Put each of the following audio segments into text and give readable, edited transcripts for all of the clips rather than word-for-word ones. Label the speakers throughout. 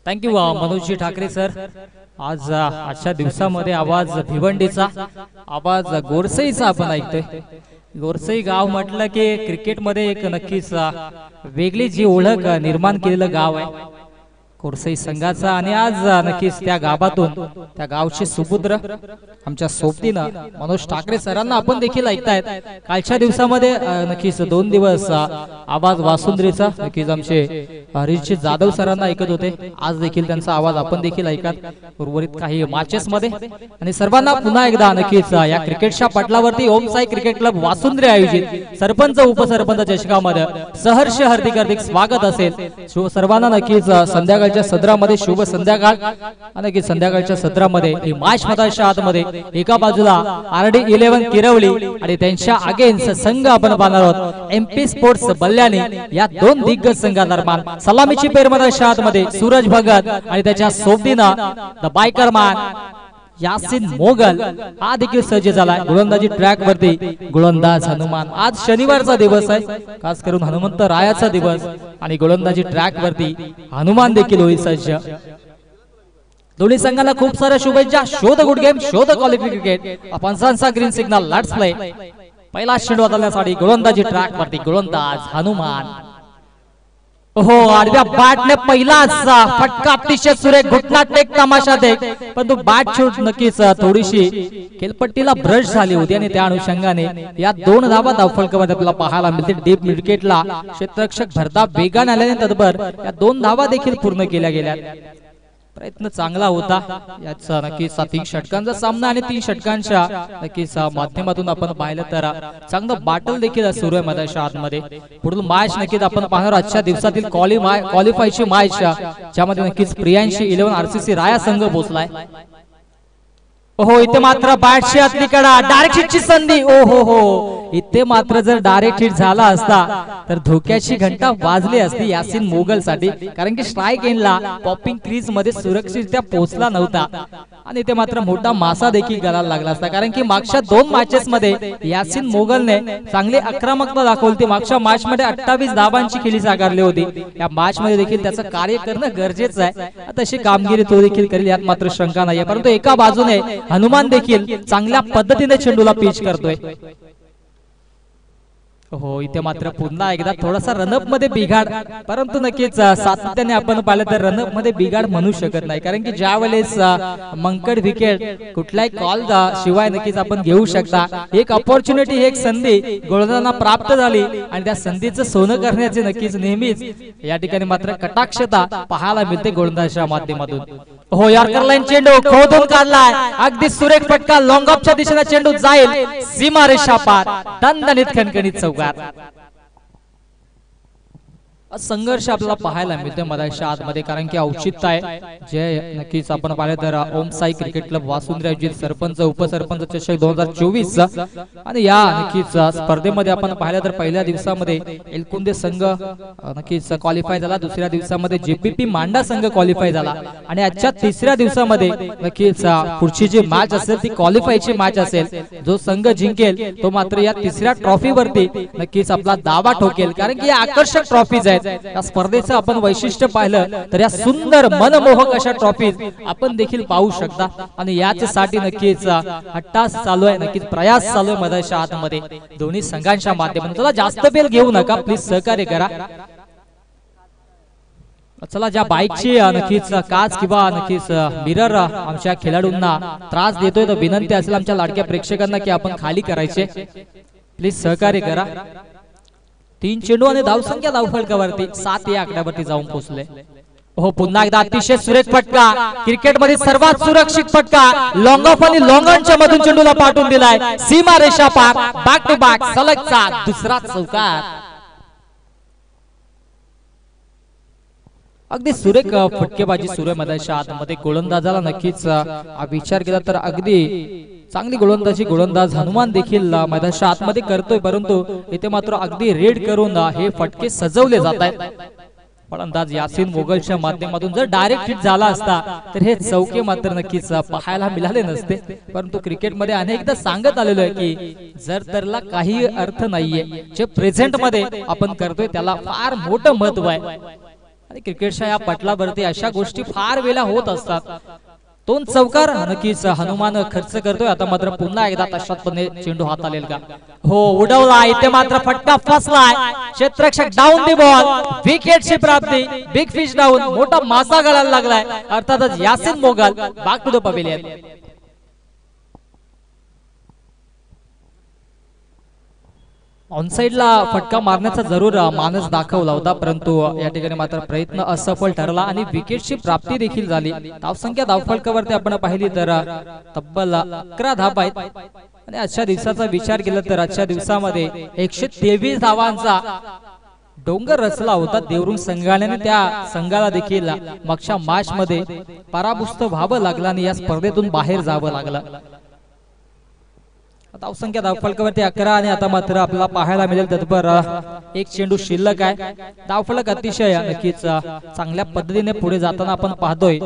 Speaker 1: Thank you Manojji Thackeray sir. आज आजच्या दिवसामध्ये आवाज भिवंडीचा, आवाज गोरसईचा आपण ऐकतोय। गोरसई गाव म्हटलं की क्रिकेटमध्ये एक नक्कीच वेगळी जी ओळख निर्माण केलेलं गाव आहे गोरसई संघाचा। आणि आज नक्कीच त्या गावातून, त्या गावचे सुपुत्र आमच्या सोबतीनं मनोज ठाकरे सरांना आपण देखील ऐकतायत। कालच्या दिवसामध्ये नक्कीच 2 दिवस आवाज वासुंद्रीचा नक्कीच आमचे हरीशजी जाधव सरांना ऐकत होते, आज देखील त्यांचा आवाज आपण देखील ऐकत उर्वरित काही मॅचेस मध्ये। आणि सर्वांना पुन्हा एकदा नक्कीच या क्रिकेटच्या पटलावरती ओम साई क्रिकेट क्लब वासुंद्री आयोजित सरपंच उपसरपंच चषकामध्ये सहर्ष हार्दिक हार्दिक स्वागत असेल सर्वांना। नक्कीच संध्याकाळच्या सत्रामध्ये शुभ संध्याकाळ। आणि संध्याकाळच्या सत्रामध्ये मॅच मैदानाच्या आतमध्ये एका बाजूला आरडी 11 किरवली आणि त्यांच्या अगेन्स्ट संघ आपण पाहणार आहोत एमपी स्पोर्ट्स बल्ल्याने। या दोन दिग्गज संघादरम्यान सलामीची पेर मैदानाच्या आतमध्ये सूरज भगत आणि त्याच्या सोबतीनं the biker man Yasin Mogal हा देखील सज्ज झाला गोलंदाजी ट्रॅक वरती। गोलंदाज हनुमान, आज शनिवारचा दिवस आहे, खास करून हनुमंत रायाचा दिवस, आणि गोलंदाजी ट्रॅक वरती हनुमान देखील होईल सज्ज। दोन्ही संघाला खूप साऱ्या शुभेच्छा। शोध गुड गेम, शोध क्वालिटी क्रिकेट। पंचांचा ग्रीन सिग्नल, लेट्स प्ले। पहिला चेंडू बदलण्यासाठी गोलंदाजी ट्रॅक वरती गोलंदाज हनुमान। हो, आडव्या बॅटने पहिलाच फटका अतिशय सुरेख, घुटना टेक तमाशा देख, पण तो बॅट शॉट नक्कीच थोडीशी खेळपट्टीला ब्रश झाली होती आणि त्या अनुषंगाने या 2 धावा धावफलकामध्ये आपल्याला पाहायला मिळते। डीप विकेटला क्षेत्ररक्षक भरता वेगाने आल्याने तदबर या 2 धावा देखील पूर्ण केल्या गेल्या। प्रयत्न चांगला होता याचा नक्कीच 3 षटकांचा सामना आणि 3 षटकांच्या नक्कीच माध्यमातून आपण पाहिलं तर चांगलं बॅटल देखील सुरू आहे मैदानाच्या आतमध्ये। पुढील मॅच नक्कीच आपण पाहणार आजच्या दिवसातील क्वालिफायची मॅच, ज्यामध्ये नक्कीच प्रियांशी 11 आरसीसी राया संघ पोहोचलाय। ओहो, इथे मात्र बॅटची आतली कडा, डायरेक्ट हिटची संधी। ओहो हो, इथे मात्र जर डायरेक्ट हिट झाला असता तर धोक्याची घंटा वाजली असती यासिन मोगल साठी, कारण की स्ट्राइक एंडला पॉपिंग क्रीज मध्ये सुरक्षितरित्या पोहोचला नव्हता आणि इथे मात्र मोठा मासा देखील गळायला लागला असता, कारण की मागच्या 2 मॅचेस मध्ये यासिन मोगलने चांगली आक्रमकता दाखवली होती। मागच्या मॅच मध्ये 28 धावांची खेळी साकारली होती, या मॅच मध्ये देखील त्याचं कार्य करणं गरजेचं आहे। तशी कामगिरी तो देखील करेल यात मात्र शंका नाहीये, परंतु एका बाजूने हनुमान देखील चांगल्या पद्धतीने चेंडूला पिच करतोय। हो, इथे मात्र पुन्हा एकदा थोडासा रनअप मध्ये बिघाड, परंतु नक्कीच सातत्याने आपण पाहिलं तर रनअप मध्ये बिघाड म्हणू शकत नाही, कारण की ज्या वेळेस मंकड विकेट कुठलाही कॉल शिवाय नक्कीच आपण घेऊ शकता। एक अपॉर्च्युनिटी, एक संधी गोलंदाजांना प्राप्त झाली आणि त्या संधीचं सोनं करण्याचे नक्कीच नेहमीच या ठिकाणी मात्र कटाक्षता पाहायला मिळते गोलंदाजाच्या माध्यमातून। हो, यॉर्कर लाईन चेंडू खोदून काढलाय, अगदी सुरेख फटका, लॉंग ऑफच्या दिशेने चेंडू जाईल सीमारेषा पार, दणदणीत खणखणीत चौकार। संघर्ष आपल्याला पाहायला मिळतो मैदानाच्या आतमध्ये, कारण की औचित्य आहे जे नक्कीच आपण पाहिलं तर ओम साई क्रिकेट क्लब वासुंद्री आयोजित सरपंच उपसरपंच चषक 2024 आणि या नक्कीच स्पर्धेमध्ये आपण पाहिलं तर पहिल्या दिवसामध्ये एलकुंदे संघ नक्कीच क्वालिफाय झाला, दुसऱ्या दिवसामध्ये जेपीपी मांडा संघ क्वालिफाय झाला आणि आजच्या तिसऱ्या दिवसामध्ये नक्कीच पुढची जी मॅच असेल ती क्वालिफायची मॅच असेल। जो संघ जिंकेल तो मात्र या तिसऱ्या ट्रॉफीवरती नक्कीच आपला दावा ठोकेल, कारण की आकर्षक ट्रॉफीज आहेत या स्पर्धेचं आपण वैशिष्ट्य पाहिलं तर या सुंदर मनमोहक अशा ट्रॉफीज आपण देखील पाहू शकता आणि यासाठी नक्कीच हट्टास चालू आहे, नक्कीच प्रयास चालू आहे मैदानाच्या आतमध्ये दोन्ही संघांच्या माध्यमातून। चला जास्त बेल घेऊ नका, प्लीज सहकार्य करा। चला, ज्या बाईकची नक्कीच काच किंवा नक्कीच मिरर आमच्या खेळाडूंना त्रास देतोय तर विनंती असेल आमच्या लाडक्या प्रेक्षकांना की आपण खाली करायचे, प्लीज सहकार्य करा। 3 चेंडू आणि धावसंख्या धावफलकावरती 7 या आकड्यावरती जाऊन पोहोचले। हो, पुन्हा एकदा अतिशय सुरेख फटका, क्रिकेट मध्ये सर्वात सुरक्षित फटका, लॉंग ऑफ आणि लॉंग ऑनच्या मधून चेंडूला पाठवून दिलाय सीमा रेषा पार, बॅक टू बॅक सलगचा दुसरा चौकार। अगदी सुरेख फटकेबाजी सुरू आहे मैदानाच्या आतमध्ये। गोलंदाजाला नक्कीच विचार केला तर अगदी चांगली गोलंदाजी गोलंदाज हनुमान देखील मैदानाच्या आतमध्ये करतोय, परंतु इथे मात्र अगदी रेड करून हे फटके सजवले जात आहेत। फलंदाज यासिन मोगलच्या माध्यमातून जर डायरेक्ट हिट झाला असता तर हे चौके मात्र नक्कीच पाहायला मिळाले नसते, परंतु क्रिकेटमध्ये अनेकदा सांगत आलेलो आहे की जर तरला काही अर्थ नाहीये, जे प्रेझेंट मध्ये आपण करतोय त्याला फार मोठं महत्व आहे। आणि क्रिकेटच्या या पटलावरती अशा गोष्टी फार वेळा होत असतात. 2 चौकार नक्कीच हनुमान खर्च करतोय. आता मात्र पुन्हा एकदा तशाच पद्धतीने चेंडू हाताळेल का? हो, उडवला. इथे मात्र फटका फसलाय. क्षेत्ररक्षक डाऊन दी बॉल. विकेटची प्राप्ती. Big fish down. मोठा मासा गळायला लागलाय. अर्थातच Yasin Mogal back to the pavilion. ऑनसाइडला फटका मारण्याचा जरूर मानस दाखवला होता, परंतु या ठिकाणी मात्र प्रयत्न असफल ठरला आणि विकेटची प्राप्ती देखील झाली. धावसंख्या धावफलकावरती आपण पाहिली तर तब्बल 11 धावा आहेत. आणि आजच्या दिवसाचा विचार केला तर आजच्या दिवसामध्ये 123 धावांचा डोंगर रचला होता देवरुंग संघाने. त्या संघाला देखील मागच्या मॅच मध्ये पराभूत व्हावं लागलं आणि या स्पर्धेतून बाहेर जावं लागलं. धावसंख्या धावफलकावरती 11 आणि आता मात्र आपल्याला पाहायला मिळेल तत्पर एक चेंडू शिल्लक आहे. धावफलक अतिशय नक्कीच चांगल्या पद्धतीने पुढे जाताना आपण पाहतोय,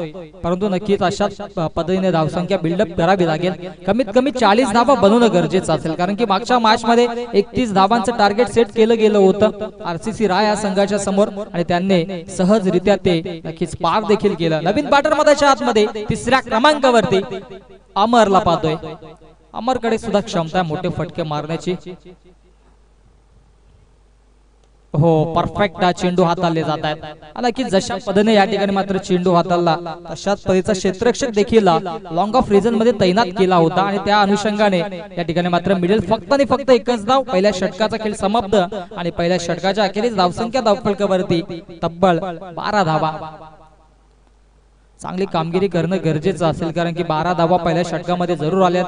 Speaker 1: परंतु नक्कीच अशाच पद्धतीने धावसंख्या बिल्डअप करावी लागेल. कमीत कमी 40 धावा बनवणं गरजेचं असेल, कारण की मागच्या मॅच मध्ये 31 धावांचं टार्गेट सेट केलं गेलं होतं आरसीसी राय या संघाच्या समोर आणि त्यांनी सहजरित्या ते नक्कीच पार देखील केलं. नवीन बॅटर मध्याच्या आतमध्ये 3ऱ्या क्रमांकावरती अमरला पाहतोय. अमरकडे सुद्धा क्षमता आहे मोठे फटके मारण्याची. हो, परफेक्ट चेंडू हाताळले जात आहेत. आणि जशा पद्धतीने या ठिकाणी मात्र चेंडू हाताळला तशाच पद्धतीचा क्षेत्ररक्षक देखील लॉंग ऑफ रिजन मध्ये तैनात केला होता आणि त्या अनुषंगाने या ठिकाणी मात्र मिडल फक्त आणि फक्त एकच धाव. पहिल्या षटकाचा खेळ समाप्त आणि पहिल्या षटकाच्या अखेरीस धावसंख्या धावफलकावरती तब्बल 12 धावा. चांगली कामगिरी करणं गरजेचं असेल, कारण की 12 धावा पहिल्या षटकामध्ये जरूर आल्यात.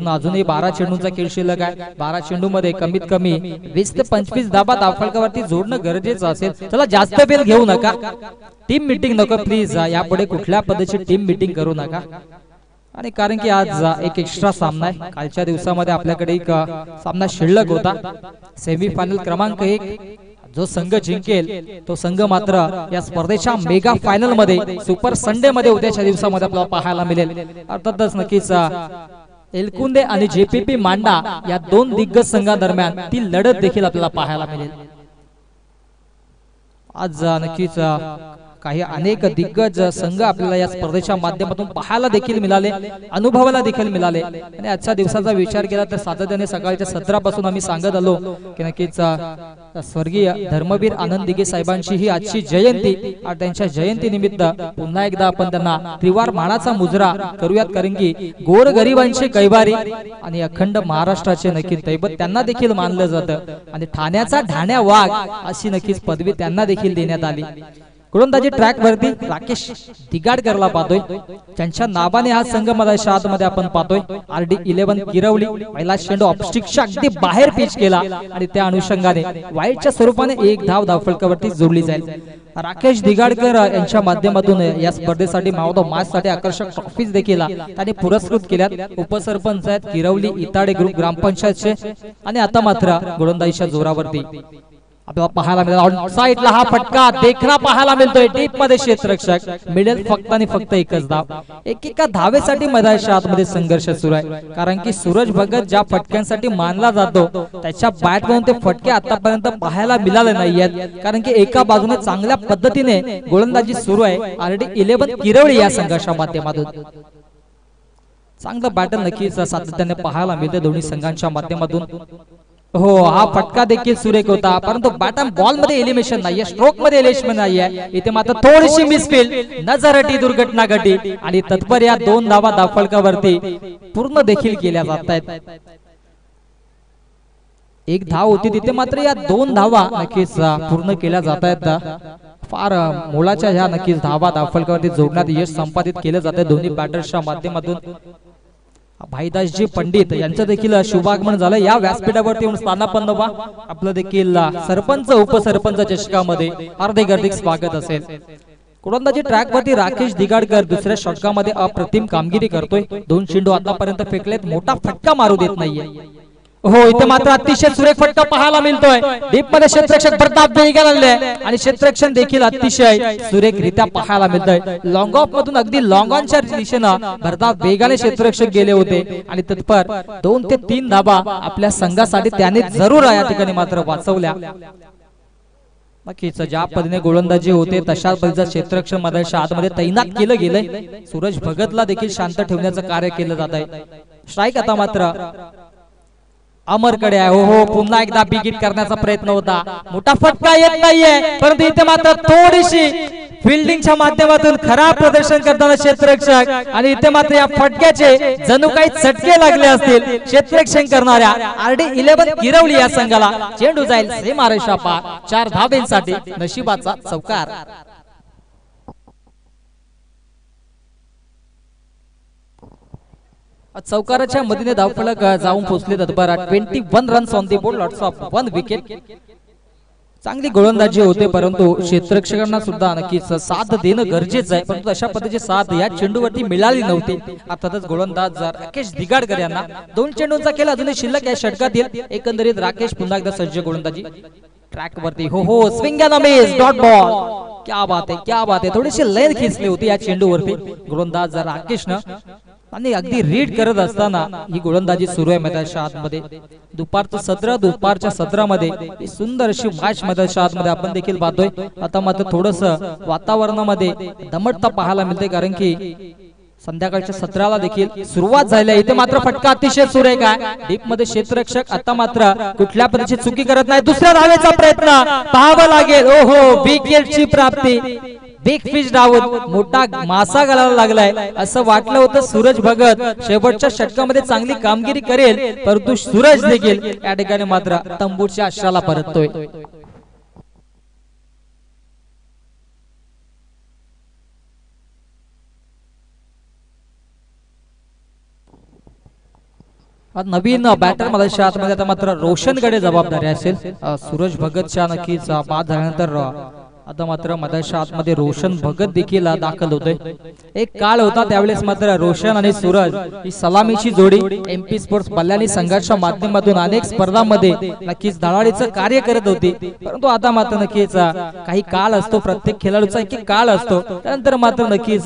Speaker 1: अजूनही 12 चेंडूंचा खेळ शिल्लक आहे. 12 चेंडू मध्ये कमीत कमी 20 ते 25 धावा धावफलकावरती जोडणं गरजेचं असेल. चला जास्त वेळ घेऊ नका. टीम मीटिंग नको प्लीज. यापुढे कुठल्या पद्धतीची टीम मीटिंग करू नका. आणि कारण की आज एक एक्स्ट्रा सामना आहे. कालच्या दिवसामध्ये आपल्याकडे एक सामना शिल्लक होता. सेमीफायनल क्रमांक 1 जो संघ जिंकेल तो संघ मात्र या स्पर्धेच्या मेगा फायनल मध्ये सुपर संडे मध्ये उद्याच्या दिवसामध्ये आपल्याला पाहायला मिळेल. अर्थातच नक्कीच एलकुंदे आणि जेपीपी मांडा या 2 दिग्गज संघादरम्यान ती लढत देखील आपल्याला पाहायला मिळेल. आज नक्कीच काही अनेक दिग्गज संघ आपल्याला या स्पर्धेच्या माध्यमातून पाहायला देखील मिळाले, अनुभवाला देखील मिळाले. आणि आजच्या दिवसाचा विचार केला तर सातत्याने सकाळच्या सत्रापासून आम्ही सांगत आलो की नक्कीच स्वर्गीय धर्मवीर आनंद दिघे साहेबांची ही आजची जयंती आणि त्यांच्या जयंती निमित्त पुन्हा एकदा आपण त्यांना त्रिवार मानाचा मुजरा करूयात, कारण की गोरगरिबांचे कैवारी आणि अखंड महाराष्ट्राचे नक्कीच दैवत त्यांना देखील मानलं जातं आणि ठाण्याचा ढाण्या वाघ अशी नक्कीच पदवी त्यांना देखील देण्यात आली. गोलंदाजी ट्रॅक वरती राकेश दिगाडकरला पाहतोय. त्यांच्या नावाने हा संघ मधाच्या आतमध्ये आपण पाहतोय. RD11 किरवली. पहिला चेंडू ऑफस्टिकच्या अगदी बाहेर पिच केला आणि त्या अनुषंगाने वाईडच्या स्वरूपाने 1 धाव धावफलकावरती जोडली जाईल. राकेश दिगाडकर यांच्या माध्यमातून या स्पर्धेसाठी मावतो मॅच साठी आकर्षक ट्रॉफीज देखील त्यांनी पुरस्कृत केल्यात. उपसरपंच आहेत किरवली इताडे ग्रुप ग्रामपंचायतचे. आणि आता मात्र गोलंदाजीच्या जोरावरती आपल्याला पाहायला मिळेल ऑन साइडला हा फटका देखना पाहायला मिळतोय. डीप मध्ये क्षेत्ररक्षक मिडल फक्त आणि फक्त एकच धाव. एकेका धावेसाठी मैदानाच्या आतमध्ये संघर्ष सुरू आहे, कारण की सूरज भगत ज्या फटक्यांसाठी मानला जातो त्याच्या बॅट मधून ते फटके आतापर्यंत पाहायला मिळाले नाहीयेत, कारण की एका बाजूने चांगल्या पद्धतीने गोलंदाजी सुरू आहे RD11 किरवली या संघाच्या माध्यमातून. चांगलं बॅटल नक्कीच सातत्याने पाहायला मिळते दोन्ही संघांच्या माध्यमातून. हो, हा फटका देखील सुरेख होता, परंतु बॅटन बॉल मध्ये एलिमिनेशन नाहीये, स्ट्रोक मध्ये एलिमिनेशन नाहीये. इथे मात्र थोडीशी मिसफील्ड नजरटी दुर्घटना घडली आणि तत्पर या 2 धावा धावफलकावरती पूर्ण देखील केल्या जात आहेत. 1 धाव होती तिथे मात्र या 2 धावा नक्कीच पूर्ण केल्या जात आहेत. फार मोलाच्या ह्या नक्कीच धावा धावफलकावरती जोडण्यात यश संपादित केलं जात आहे दोन्ही बॅटर्सच्या माध्यमातून. भाईदासजी पंडित यांचं देखील शुभागमन झालं या व्यासपीठावरती येऊन स्थानापन्न व्हा. आपलं देखील सरपंच उपसरपंच चषकामध्ये हार्दिक स्वागत असेल. गोलंदाजी ट्रॅक वरती राकेश दिगाडकर दुसऱ्या षटकामध्ये अप्रतिम कामगिरी करतोय. 2 चेंडू आतापर्यंत फेकलेत, मोठा फटका मारू देत नाहीये. हो, इथे मात्र अतिशय सुरेख फटका पाहायला मिळतोय. डीप मध्ये क्षेत्ररक्षक प्रताप वेगाला लागले आणि क्षेत्ररक्षण देखील अतिशय सुरेखरित्या पाहायला मिळतंय. लॉंग ऑफ मधून अगदी लॉंग ऑनच्या दिशेनं प्रताप वेगाने क्षेत्ररक्षक गेले होते आणि तत्पर 2 ते 3 धावा आपल्या संघासाठी त्याने जरूर या ठिकाणी मात्र वाचवल्या. नक्कीच ज्या पद्धतीने गोलंदाजी होते तशा पद्धतीचं क्षेत्ररक्षण मैदानाच्या आतमध्ये तैनात केलं गेलंय। सूरज भगतला देखील शांत ठेवण्याचं कार्य केलं जात आहे। स्ट्राइक आता मात्र अमरकडे आहे। हो पुन्हा एकदा बिगिट करण्याचा प्रयत्न होता, मोठा फटका येत नाहीये, परंतु इथे मात्र थोडीशी फिल्डिंगच्या माध्यमातून खराब प्रदर्शन करताना क्षेत्ररक्षक, आणि इथे मात्र या फटक्याचे जणू काही चटके लागले असतील क्षेत्ररक्षण करणाऱ्या RD11 गिरवली या संघाला। चेंडू जाईल सीमारेषा पार, 4 धाब्यांसाठी नशिबाचा चौकार। चौकाराच्या मधीने धावफलक जाऊन पोहोचले तत्पर 21 runs on the board, lots of 1 wicket. चांगली गोलंदाजी होते, परंतु क्षेत्ररक्षकांना सुद्धा नक्कीच साथ देणं गरजेचं आहे, परंतु अशा पद्धतीची साथ या चेंडूवरती मिळाली नव्हती। अर्थातच गोलंदाज राकेश दिगाडकर यांना 2 चेंडूंचा खेळ अजूनही शिल्लक या षटकातील। एकंदरीत राकेश पुन्हा एकदा सज्ज गोलंदाजी ट्रॅक वरती। हो swing and miss, dot ball, क्या बात आहे, क्या बात आहे। थोडीशी लेन खिचली होती या चेंडूवरती गोलंदाज राकेशनं, आणि अगदी रीड करत असताना ही गोलंदाजी सुरू आहे मैदानाच्या आतमध्ये। दुपारचं सत्र, दुपारच्या सत्रामध्ये सुंदर अशी मॅच मैदानाच्या आतमध्ये आपण देखील पाहतोय। आता मात्र थोडस वातावरणामध्ये दमटता पाहायला मिळते, कारण की संध्याकाळच्या सत्राला देखील सुरुवात झाली आहे। इथे मात्र फटका अतिशय सुरेख आहे, डीप मध्ये क्षेत्ररक्षक आता मात्र कुठल्या पद्धतीची चुकी करत नाही। दुसऱ्या धावेचा प्रयत्न पाहावा लागेल। ओहो विकेटची प्राप्ती, बिग फिश डाऊन, मोठा मासा घालायला लागलाय असं वाटलं होतं। सूरज भगत शेवटच्या षटकामध्ये चांगली कामगिरी करेल, परंतु सूरज देखील या ठिकाणी मात्र तंबूच्या आश्राला परततोय। नवीन बॅटर मधल्या आतमध्ये आता मात्र रोशनकडे जबाबदारी असेल। सूरज भगतच्या नक्कीच बाद झाल्यानंतर आता मात्र मैदानाच्या आतमध्ये रोशन भगत देखील दाखल होतोय। एक काळ होता त्यावेळेस मात्र रोशन आणि सूरज ही सलामीची जोडी MP स्पोर्ट्स बल्लानी संघाच्या माध्यमातून अनेक स्पर्धांमध्ये नक्कीच दळाळीचं कार्य करत होती, परंतु आता मात्र नक्कीच काही काळ असतो, प्रत्येक खेळाडूचा एक काळ असतो, त्यानंतर मात्र नक्कीच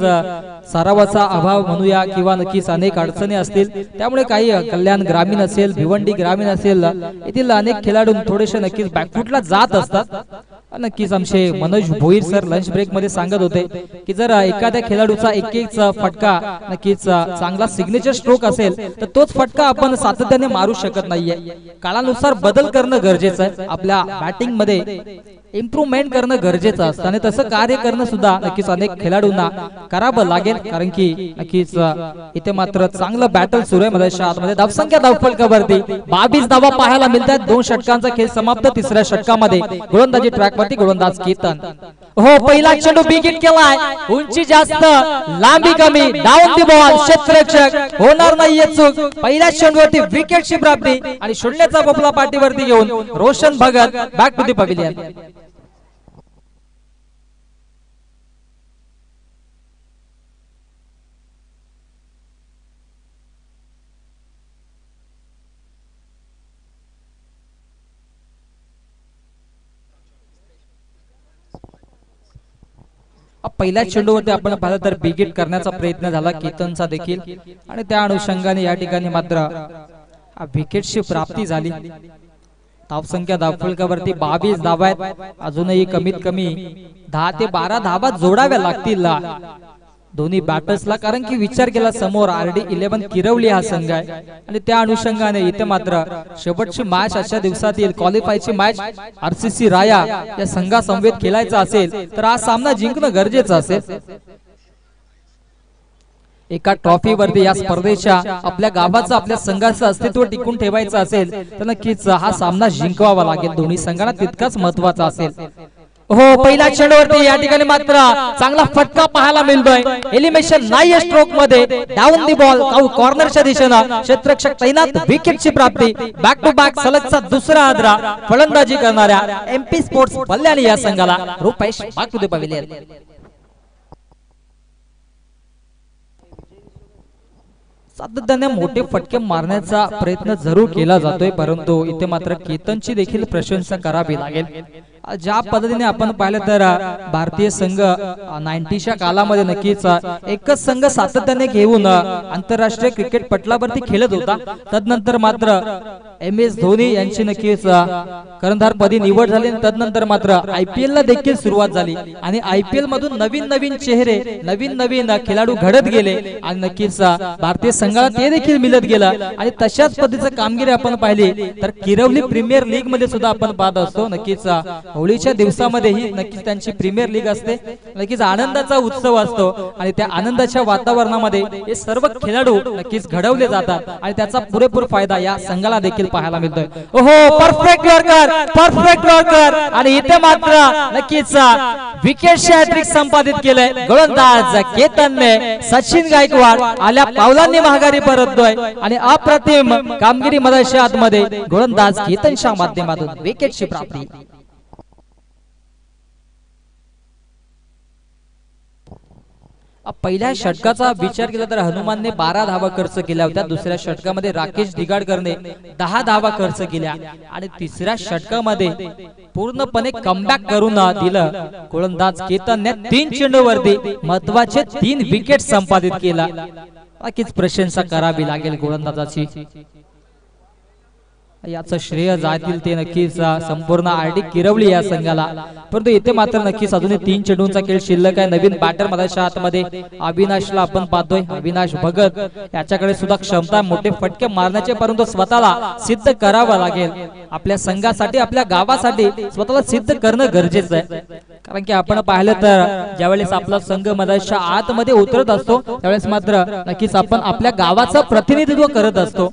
Speaker 1: सरावाचा अभाव म्हणूया किंवा नक्कीच अनेक अडचणी असतील, त्यामुळे काही कल्याण ग्रामीण असेल, भिवंडी ग्रामीण असेल, येथील अनेक खेळाडू थोडेसे नक्कीच बॅकफुटला जात असतात। नक्कीच आमचे Manoj Bhoir sir lunch break मध्ये सांगत होते की जर एखाद्या खेळाडूचा एक फटका नक्कीच चांगला सिग्नेचर स्ट्रोक असेल तर तोच फटका आपण सातत्याने मारू शकत नाहीये, काळानुसार बदल करणं गरजेचं आहे, आपल्या बॅटिंग मध्ये इम्प्रूव्हमेंट करणं गरजेचं असतं, आणि तसं कार्य करणं सुद्धा नक्कीच अनेक खेळाडूंना करावं लागेल, कारण की नक्कीच इथे मात्र चांगलं बॅटल सुरू आहे मैदानाच्या आतमध्ये। धावसंख्या धावफलकावरती 22 धावा पाहायला मिळतात। 2 षटकांचा खेळ समाप्त। तिसऱ्या षटकामध्ये गोलंदाजी ट्रॅक वरती गोलंदाज केतन। हो पहिला चेंडू बिगिट केलाय, उंची जास्त लांबी कमी, डाऊन दी बॉल, क्षेत्ररक्षक होणार नाहीये चूक। पहिल्या चेंडूवरती विकेटची प्राप्ती आणि शून्याचा बोपला पाठीवरती घेऊन Roshan Bhagat back to the pavilion. पहिल्या चेंडूवरती आपण पाहिलं तर बिगिट करण्याचा प्रयत्न झाला केतनचा देखील, आणि त्या अनुषंगाने या ठिकाणी मात्र विकेटची प्राप्ती झाली। धावसंख्या धावफलकावरती 22 धावा आहेत, अजूनही कमीत कमी 10 ते 12 धावा जोडाव्या लागतील दोन्ही बॅटर्सला, कारण की विचार केला समोर RD11 किरवली हा संघ आहे, आणि त्या अनुषंगाने इथे मात्र शेवटची मॅच अशा दिवसातील क्वालिफायची मॅच RCC राया या संघासमवेत खेळायचा असेल तर हा सामना जिंकणं गरजेचं असेल। एका ट्रॉफीवरती या स्पर्धेच्या आपल्या गावाचं, आपल्या संघाचं अस्तित्व टिकून ठेवायचं असेल तर नक्कीच हा सामना जिंकवावा लागेल, दोन्ही संघांना तितकाच महत्वाचा असेल। हो पहिल्या चेंडूवरती या ठिकाणी मात्र चांगला फटका पाहायला मिळतोय, एलिमिनेशन नाहीये स्ट्रोक मध्ये, डाऊन दी बॉल कॉर्नरच्या दिशेनं, क्षेत्ररक्षक तैनात, विकेटची प्राप्ती, बॅक टू बॅक सलगचा दुसरा आदरा फलंदाजी करणाऱ्या MP स्पोर्ट्स बल्लानी या संघाला Rupesh back to the pavilion. सातत्याने मोठे फटके मारण्याचा प्रयत्न जरूर केला जातोय, परंतु इथे मात्र केतनची देखील प्रशंसा करावी लागेल। ज्या पद्धतीने आपण पाहिलं तर भारतीय संघ 90च्या कालामध्ये नक्कीच एकच संघ सातत्याने घेऊन आंतरराष्ट्रीय क्रिकेट पटलावरती खेळत होता. तदनंतर मात्र MS धोनी यांची नक्कीच कर्णधारपदी निवड झाली. तदनंतर मात्र IPL ला देखील सुरुवात झाली आणि IPL मधून नवीन नवीन चेहरे नवीन नवीन खेळाडू घडत गेले आणि नक्कीच भारतीय संघाला ते देखील मिळत गेलं आणि तशाच पद्धतीची कामगिरी आपण पाहिली तर किरवली प्रीमियर लीग मध्ये सुद्धा आपण पाहत असतो. नक्कीच होळीच्या दिवसामध्ये ही नक्कीच त्यांची प्रीमियर लीग असते. नक्कीच आनंदाचा उत्सव असतो आणि त्या आनंदाच्या वातावरणामध्ये हे सर्व खेळाडू नक्कीच घडवले जातात आणि त्याचा पुरेपूर फायदा या संघाला देखील पाहायला मिळतोय. ओहो, परफेक्ट यॉर्कर आणि इथे मात्र नक्कीच विकेटची हॅट्रिक संपादित केलंय गोलंदाज केतनने. सचिन गायकवाड आल्या पावलांनी माघारी परततोय आणि अप्रतिम कामगिरी मधल्या आतमध्ये गोलंदाज केतनच्या माध्यमातून विकेटची प्राप्ती. पहिल्या षटकाचा विचार केला तर हनुमानने 12 धावा खर्च केल्या होत्या. दुसऱ्या षटकामध्ये राकेश दिगाडकरने 10 धावा खर्च केल्या आणि तिसऱ्या षटकामध्ये पूर्णपणे कमबॅक करून दिलं गोलंदाज केतनने. 3 चेंडूवरती महत्वाचे 3 विकेट संपादित केला. नक्कीच प्रशंसा करावी लागेल गोलंदाजाची. याचं श्रेय जातील ते नक्कीच संपूर्ण RD किरवली या संघाला. परंतु इथे मात्र नक्कीच अजून 3 चेंडूंचा खेळ शिल्लक आहे. नवीन बॅटर मधल्या आतमध्ये अविनाशला आपण पाहतोय. अविनाश भगत याच्याकडे सुद्धा क्षमता मोठे फटके मारण्याचे, परंतु स्वतःला सिद्ध करावं लागेल. आपल्या संघासाठी आपल्या गावासाठी स्वतःला सिद्ध करणं गरजेचं आहे. कारण की आपण पाहिलं तर ज्यावेळेस आपला संघ मधल्या आतमध्ये उतरत असतो त्यावेळेस मात्र नक्कीच आपण आपल्या गावाचं प्रतिनिधित्व करत असतो.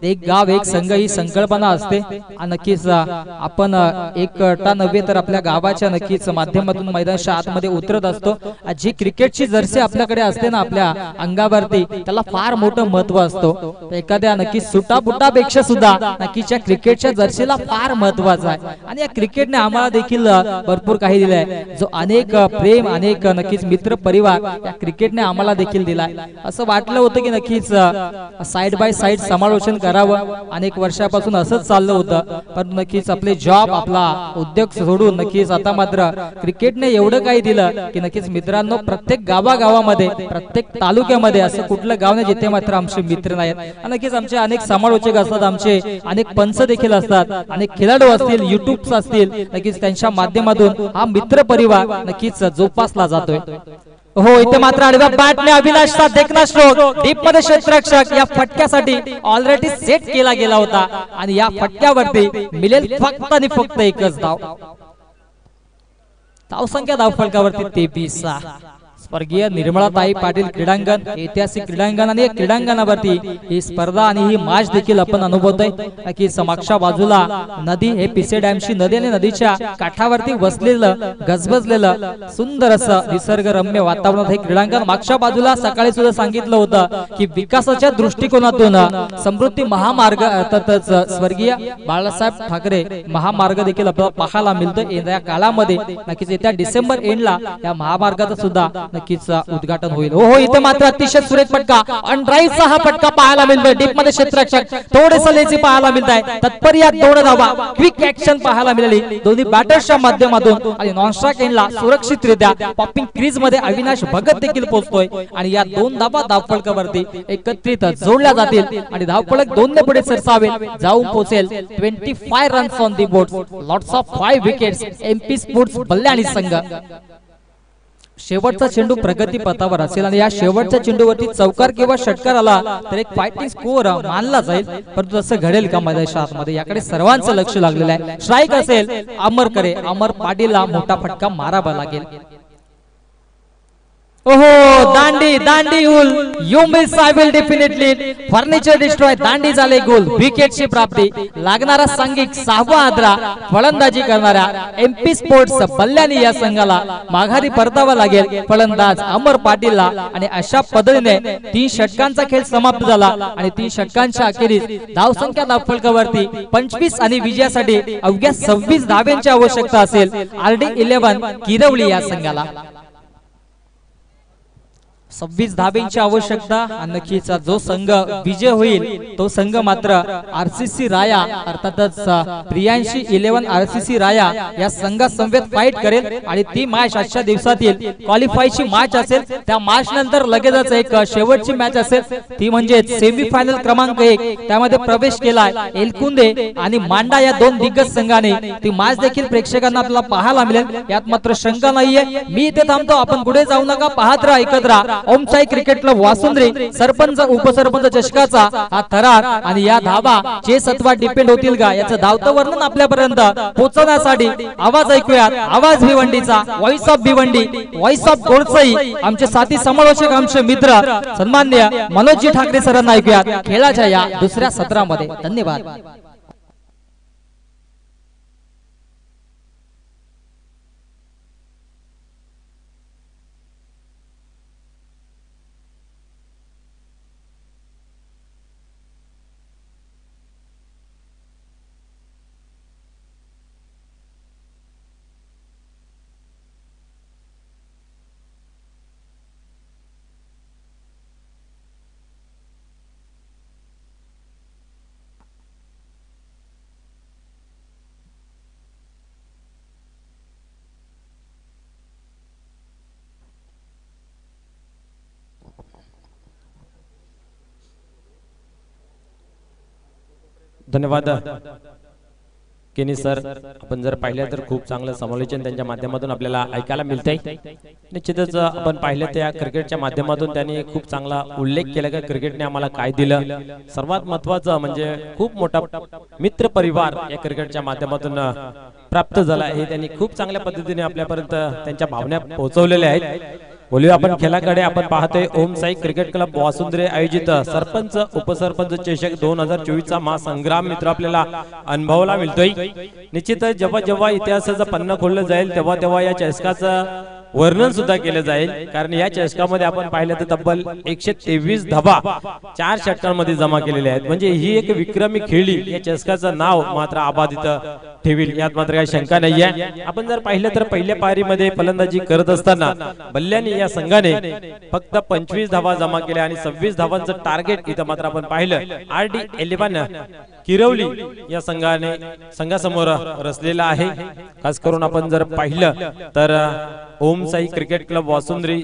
Speaker 1: एक गाव एक संघ ही संकल्पना असते आणि नक्कीच आपण एकटा नव्हे तर आपल्या गावाच्या नक्कीच माध्यमातून मैदानाच्या आतमध्ये उतरत असतो. जी क्रिकेटची जर्सी आपल्याकडे असते ना आपल्या अंगावरती, त्याला फार मोठं महत्व असतो. एखाद्या नक्कीच सुटाबुटापेक्षा सुद्धा नक्कीच्या क्रिकेटच्या जर्सीला फार महत्वाचं आहे आणि या क्रिकेटने आम्हाला देखील भरपूर काही दिलंय. जो अनेक प्रेम, अनेक नक्कीच मित्र परिवार या क्रिकेटने आम्हाला देखील दिलाय. असं वाटलं होतं की नक्कीच साइड बाय साइड समालोचन अनेक वर्षापासून असंच चाललं होतं, पण नक्कीच आपले जॉब आपला उद्योग सोडून नक्कीच आता मात्र क्रिकेटने एवढं काही दिलं की नक्कीच मित्रांनो प्रत्येक गावागावामध्ये प्रत्येक तालुक्यामध्ये असं कुठलं गाव नाही जिथे मात्र आमचे मित्र नाहीत. नक्कीच आमचे अनेक समालोचक असतात, आमचे अनेक पंच देखील असतात, अनेक खेळाडू असतील, युट्यूब असतील, नक्कीच त्यांच्या माध्यमातून हा मित्र परिवार नक्कीच जोपासला जातोय. हो, इथे मात्र आडव्या बॅटने अविनाशचा देखना स्ट्रोक डीप मध्ये क्षेत्ररक्षक या फटक्यासाठी ऑलरेडी सेट केला गेला होता आणि या फटक्यावरती मिळेल फक्त आणि फक्त एकच धाव. धावसंख्या धावफलकावरती 23. स्वर्गीय निर्मलाताई पाटील क्रीडांगण, ऐतिहासिक क्रीडांगण आणि क्रीडांगणावरती ही स्पर्धा आणि ही मॅच देखील आपण अनुभवतोय. की समक्षा बाजूला नदी, हे पिसे डॅमची नदी आणि नदीच्या काठावरती वसलेलं गजबजलेलं सुंदर असं निसर्गरम्य वातावरण हे क्रीडांगण. मागच्या बाजूला सकाळी सुद्धा सांगितलं होतं की विकासाच्या दृष्टिकोनातून समृद्धी महामार्ग अर्थातच स्वर्गीय बाळासाहेब ठाकरे महामार्ग देखील आपल्याला पाहायला मिळतो. या काळामध्ये नक्कीच येत्या डिसेंबर एंडला या महामार्गाचा सुद्धा नक्कीच उद्घाटन होईल. हो, इथे मात्र अतिशय सुरेख फटका अनड्राईव्हचा हा फटका पाहायला मिळतोय. डीप मध्ये क्षेत्ररक्षक थोडेसे लेझी पाहायला मिळत आहे. तत्पर्यात 2 धावा, क्विक ऍक्शन पाहायला मिळाली दोन्ही बॅटर्सच्या माध्यमातून आणि नॉनस्ट्राइक एंडला सुरक्षितरित्या पॉपिंग क्रीज मध्ये अविनाश भगत देखील पोहोचतोय आणि या 2 धावा धावफलकावरती एकत्रित जोडल्या जातील आणि धावफलक 2 ने पुढे सरसावेल, जाऊन पोहोचेल 25 runs on the board. Lots of 5 wickets. MP sports बल्ल्याणी संघ. शेवटचा चेंडू प्रगती पथावर असेल आणि या शेवटच्या चेंडूवरती चौकार किंवा षटकार आला तर एक फायटिंग स्कोअर मानला जाईल, परंतु तसं घडेल का मैदानाच्या आतमध्ये याकडे सर्वांचं लक्ष लागलेलं आहे. स्ट्राईक असेल अमर पाटीलला मोठा फटका मारावा लागेल. ओहो, दांडी उल you miss I will definitely furniture destroy. दांडी झाले गोल, विकेटची प्राप्ती. लागणारा सांघिक 6वा आद्रा फलंदाजी करणाऱ्या MP स्पोर्ट्स बल्ल्यानी या संघाला माघारी परतावा लागेल फलंदाज अमर पाटीलला आणि अशा पद्धतीने 3 षटकांचा खेळ समाप्त झाला आणि 3 षटकांच्या अखेरीस धावसंख्या धावफलकावरती 25 आणि विजयासाठी अवघ्या 26 धाव्यांची आवश्यकता असेल RD 11 किरवली या संघाला. 26 धाब्यांची आवश्यकता आणि नक्कीच जो संघ विजय होईल तो संघ मात्र आरसीसी राया अर्थातच प्रियांशी 11 आरसीसी राया या संघासमवेत फाईट करेल आणि ती मॅच आजच्या दिवसातील क्वालिफायची मॅच असेल। त्या मॅच नंतर लगेचच एक शेवटची मॅच असेल ती म्हणजे सेमीफायनल क्रमांक 1 त्यामध्ये प्रवेश केलाय एलकुंदे आणि मांडा या दोन दिग्गज संघाने। ती मॅच देखील प्रेक्षकांना आपल्याला पाहायला मिळेल यात मात्र शंका नाहीये। मी इथे थांबतो, आपण पुढे जाऊ नका, पाहत राहा ऐकत राहा ओम साई क्रिकेट क्लब वासुंद्री सरपंच उपसरपंच चषकाचा हा थरार आणि या धाबा चेस अथवा डिपेंड होतील का याचं धावतं वर्णन आपल्यापर्यंत पोहोचवण्यासाठी आवाज ऐकूयात, आवाज भिवंडीचा, voice of Bhiwandi, voice of Godsai, आमचे साथी समालोचक आमचे मित्र सन्माननीय मनोजजी ठाकरे सरांना ऐकूयात खेळाच्या या दुसऱ्या सत्रामध्ये। धन्यवाद।
Speaker 2: धन्यवाद केनी सर, आपण जर पाहिलं तर खूप चांगलं समालोचन त्यांच्या माध्यमातून आपल्याला ऐकायला मिळतंय। निश्चितच आपण पाहिलं त्या क्रिकेटच्या माध्यमातून त्यांनी खूप चांगला उल्लेख केला की क्रिकेटने आम्हाला काय दिलं। सर्वात महत्त्वाचं म्हणजे खूप मोठा मित्र परिवार या क्रिकेटच्या माध्यमातून प्राप्त झाला हे त्यांनी खूप चांगल्या पद्धतीने आपल्यापर्यंत त्यांच्या भावना पोहोचवलेल्या आहेत। बोलूया आपण खेळाकडे। आपण पाहतोय ओम साई क्रिकेट क्लब वासुंद्रे आयोजित सरपंच उपसरपंच चषक 2024 चा महासंग्राम मित्र आपल्याला अनुभवायला मिळतोय। निश्चितच जेव्हा जेव्हा इतिहासाचं पन्ना खोललं जाईल तेव्हा तेव्हा या चषकाचं वर्णन सुद्धा केलं जाईल, कारण या चषकामध्ये आपण पाहिलं तर तब्बल 123 धाबा 4 षटकांमध्ये जमा केलेल्या आहेत। म्हणजे ही एक विक्रमी खेळी या चषकाचं नाव मात्र अबाधित ठेवील यात मात्र काही शंका नाहीये। आपण जर पाहिलं तर पहिल्या पारीमध्ये फलंदाजी करत असताना बल्ल्याने या संघाने फक्त 25 धावा जमा केल्या आणि 26 धावांचं टार्गेट इथं मात्र आपण पाहिलं RD 11 किरवली या संघासमोर रचलेला आहे। खास करून आपण जर पाहिलं तर ओम साई क्रिकेट क्लब वासुंद्री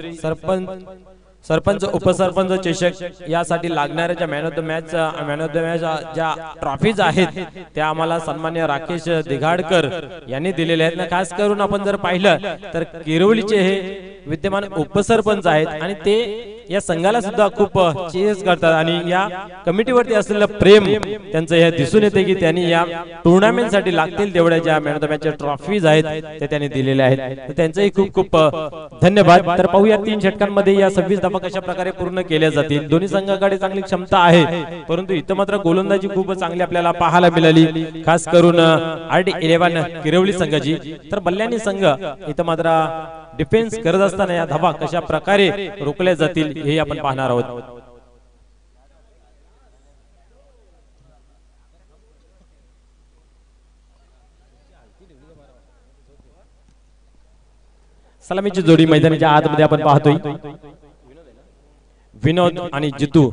Speaker 2: सरपंच उपसरपंच चषक यासाठी लागणाऱ्या ज्या मॅन ऑफ द मॅच ज्या ट्रॉफीज आहेत त्या आम्हाला सन्मान्य राकेश दिघाडकर यांनी दिलेले आहेत ना। खास करून आपण जर पाहिलं तर किरवलीचे हे विद्यमान उपसरपंच आहेत आणि ते या संघाला सुद्धा खूप चेस करतात आणि या कमिटीवरती असलेलं प्रेम त्यांचं हे दिसून येते की त्यांनी या टुर्नामेंट साठी लागतील तेवढ्या ज्या man of the match trophies आहेत ते त्यांनी दिलेले आहेत। त्यांचंही खूप खूप धन्यवाद। तर पाहूया 3 षटकांमध्ये या 26 धावा कशा प्रकारे पूर्ण केल्या जातील। दोन्ही संघाकडे चांगली क्षमता आहे, परंतु इथं मात्र गोलंदाजी खूप चांगली आपल्याला पाहायला मिळाली, खास करून RD 11 किरवली संघाची। तर बल्ल्यानी संघ इथं मात्र डिफेन्स करत असताना या धावा कशा प्रकारे रोखल्या जातील हे आपण पाहणार आहोत। सलामीची जोडी मैदानाच्या आतमध्ये आपण पाहतोय विनोद आणि जितू।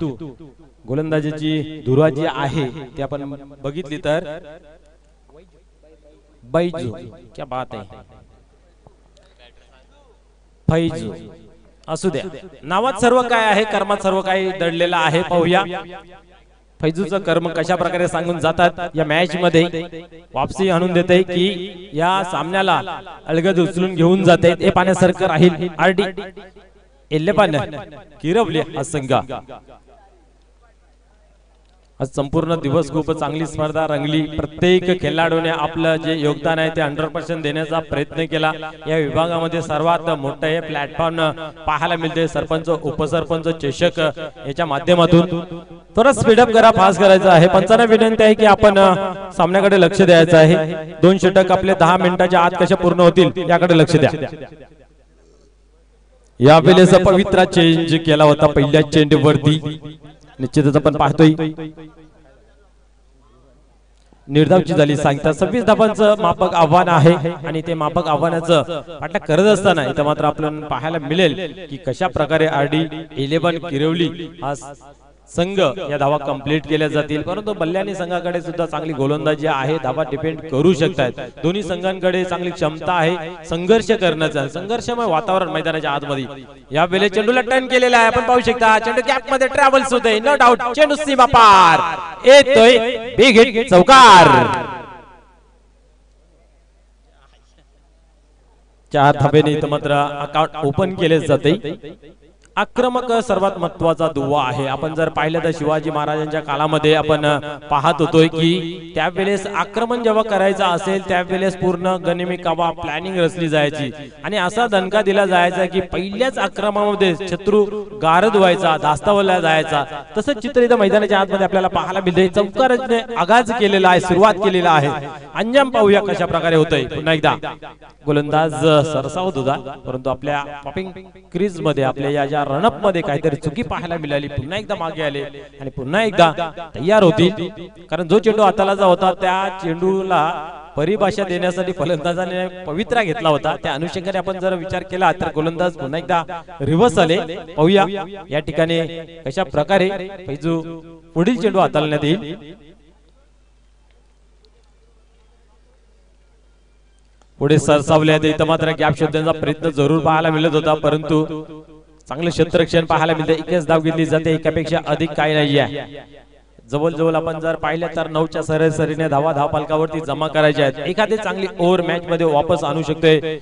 Speaker 2: गोलंदाजीची धुरा जी आहे ती आपण बघितली तर बैजू, क्या बात आहे, फैजू असू द्या, नावात सर्व काय आहे कर्मात सर्व काही दडलेलं आहे। पाहूया फैजूचं कर्म कशा प्रकारे सांगून जातात या मॅच मध्ये। वापसी आणून देते की या सामन्याला अलगद उचलून घेऊन जाते हे पाण्यासारखं राहील RD 11 किरवली हा संघ। आज संपूर्ण दिवस खूप चांगली स्पर्धा रंगली। प्रत्येक खेळाडूने आपलं जे योगदान आहे ते 100% देण्याचा प्रयत्न केला। या विभागामध्ये सर्वात मोठं हे प्लॅटफॉर्म पाहायला मिळते सरपंच उपसरपंच चषक याच्या माध्यमातून। थोडं स्पीडअप करा, फास्ट करायचं आहे। पंचांना विनंती आहे की आपण सामन्याकडे लक्ष द्यायचं आहे। 2 षटक आपले 10 मिनिटाच्या आत कशा पूर्ण होतील याकडे लक्ष द्या। या वेळेस पवित्रा चेंज केला होता पहिल्या चेंडूवरती, निश्चितच आपण पाहतोय निर्धावची झाली सांगता 26 धावांचं मापक आव्हान आहे आणि ते मापक आव्हानाचं पाठलाग करत असताना इथं मात्र आपल्याला पाहायला मिळेल की कशा प्रकारे RD 11 किरवली हा संघ या धावा कंप्लीट केल्या जातील, परंतु बल्ल्यानी संघाकडे सुद्धा चांगली गोलंदाजी आहे, धावा डिफेंड करू शकतात. दोन्ही संघांकडे चांगली क्षमता आहे संघर्ष करण्याचा, संघर्षमय वातावरण मैदानाच्या आतमध्ये. या वेळेस चेंडूला टर्न केलेला आहे, आपण पाहू शकता चेंडू गॅप मध्ये ट्रॅव्हल्स होतोय, नो डाऊट चेंडू सीमा पार येतोय, बिग हिट चौकार. 4 धाब्याने इथं मात्र अकाउंट ओपन केले जाते. आक्रमक सर्वात महत्वाचा दुवा आहे. आपण जर पाहिलं तर शिवाजी महाराजांच्या काळामध्ये आपण पाहत होतोय की त्यावेळेस आक्रमण जेव्हा करायचं असेल त्यावेळेस पूर्ण गनिमी कावा प्लॅनिंग रचली जायची आणि असा दणका दिला जायचा की पहिल्याच आक्रमणामध्ये शत्रू गारद व्हायचा, धास्तावला जायचा. तसंच चित्र इथं मैदानाच्या आतमध्ये आपल्याला पाहायला मिळते. चौकाराने आगाज केलेला आहे, सुरुवात केलेला आहे. अंजाम पाहूया कशा प्रकारे होतंय. पुन्हा एकदा गोलंदाज सरसावत होता, परंतु आपल्या पॉपिंग क्रीज मध्ये आपल्या या ज्या रनअप मध्ये काहीतरी चुकी पाहायला मिळाली. पुन्हा एकदा मागे आले आणि पुन्हा एकदा तयार होतील, कारण जो चेंडू हाताला जा होता त्या चेंडूला परिभाषा देण्यासाठी फलंदाजाने पवित्रा घेतला होता. त्या अनुषंगाने आपण जर विचार केला तर गोलंदाज पुन्हा एकदा रिव्हर्स आले. पाहूया या ठिकाणी कशा प्रकारे पैजू पुढील चेंडू हाताळण्यात येईल. पुढे सरसावले इथं मात्र गॅप शोधण्याचा प्रयत्न जरूर पाहायला मिळत होता, परंतु चांगलं क्षेत्ररक्षण पाहायला मिळते. एकच धाव घेतली जाते, एकापेक्षा अधिक काही नाहीये. जवळ आपण जर पाहिलं तर 9च्या सरासरीने धावा धावफलकावरती जमा करायच्या आहेत. एखादी चांगली ओव्हर मॅच मध्ये वापस आणू शकतोय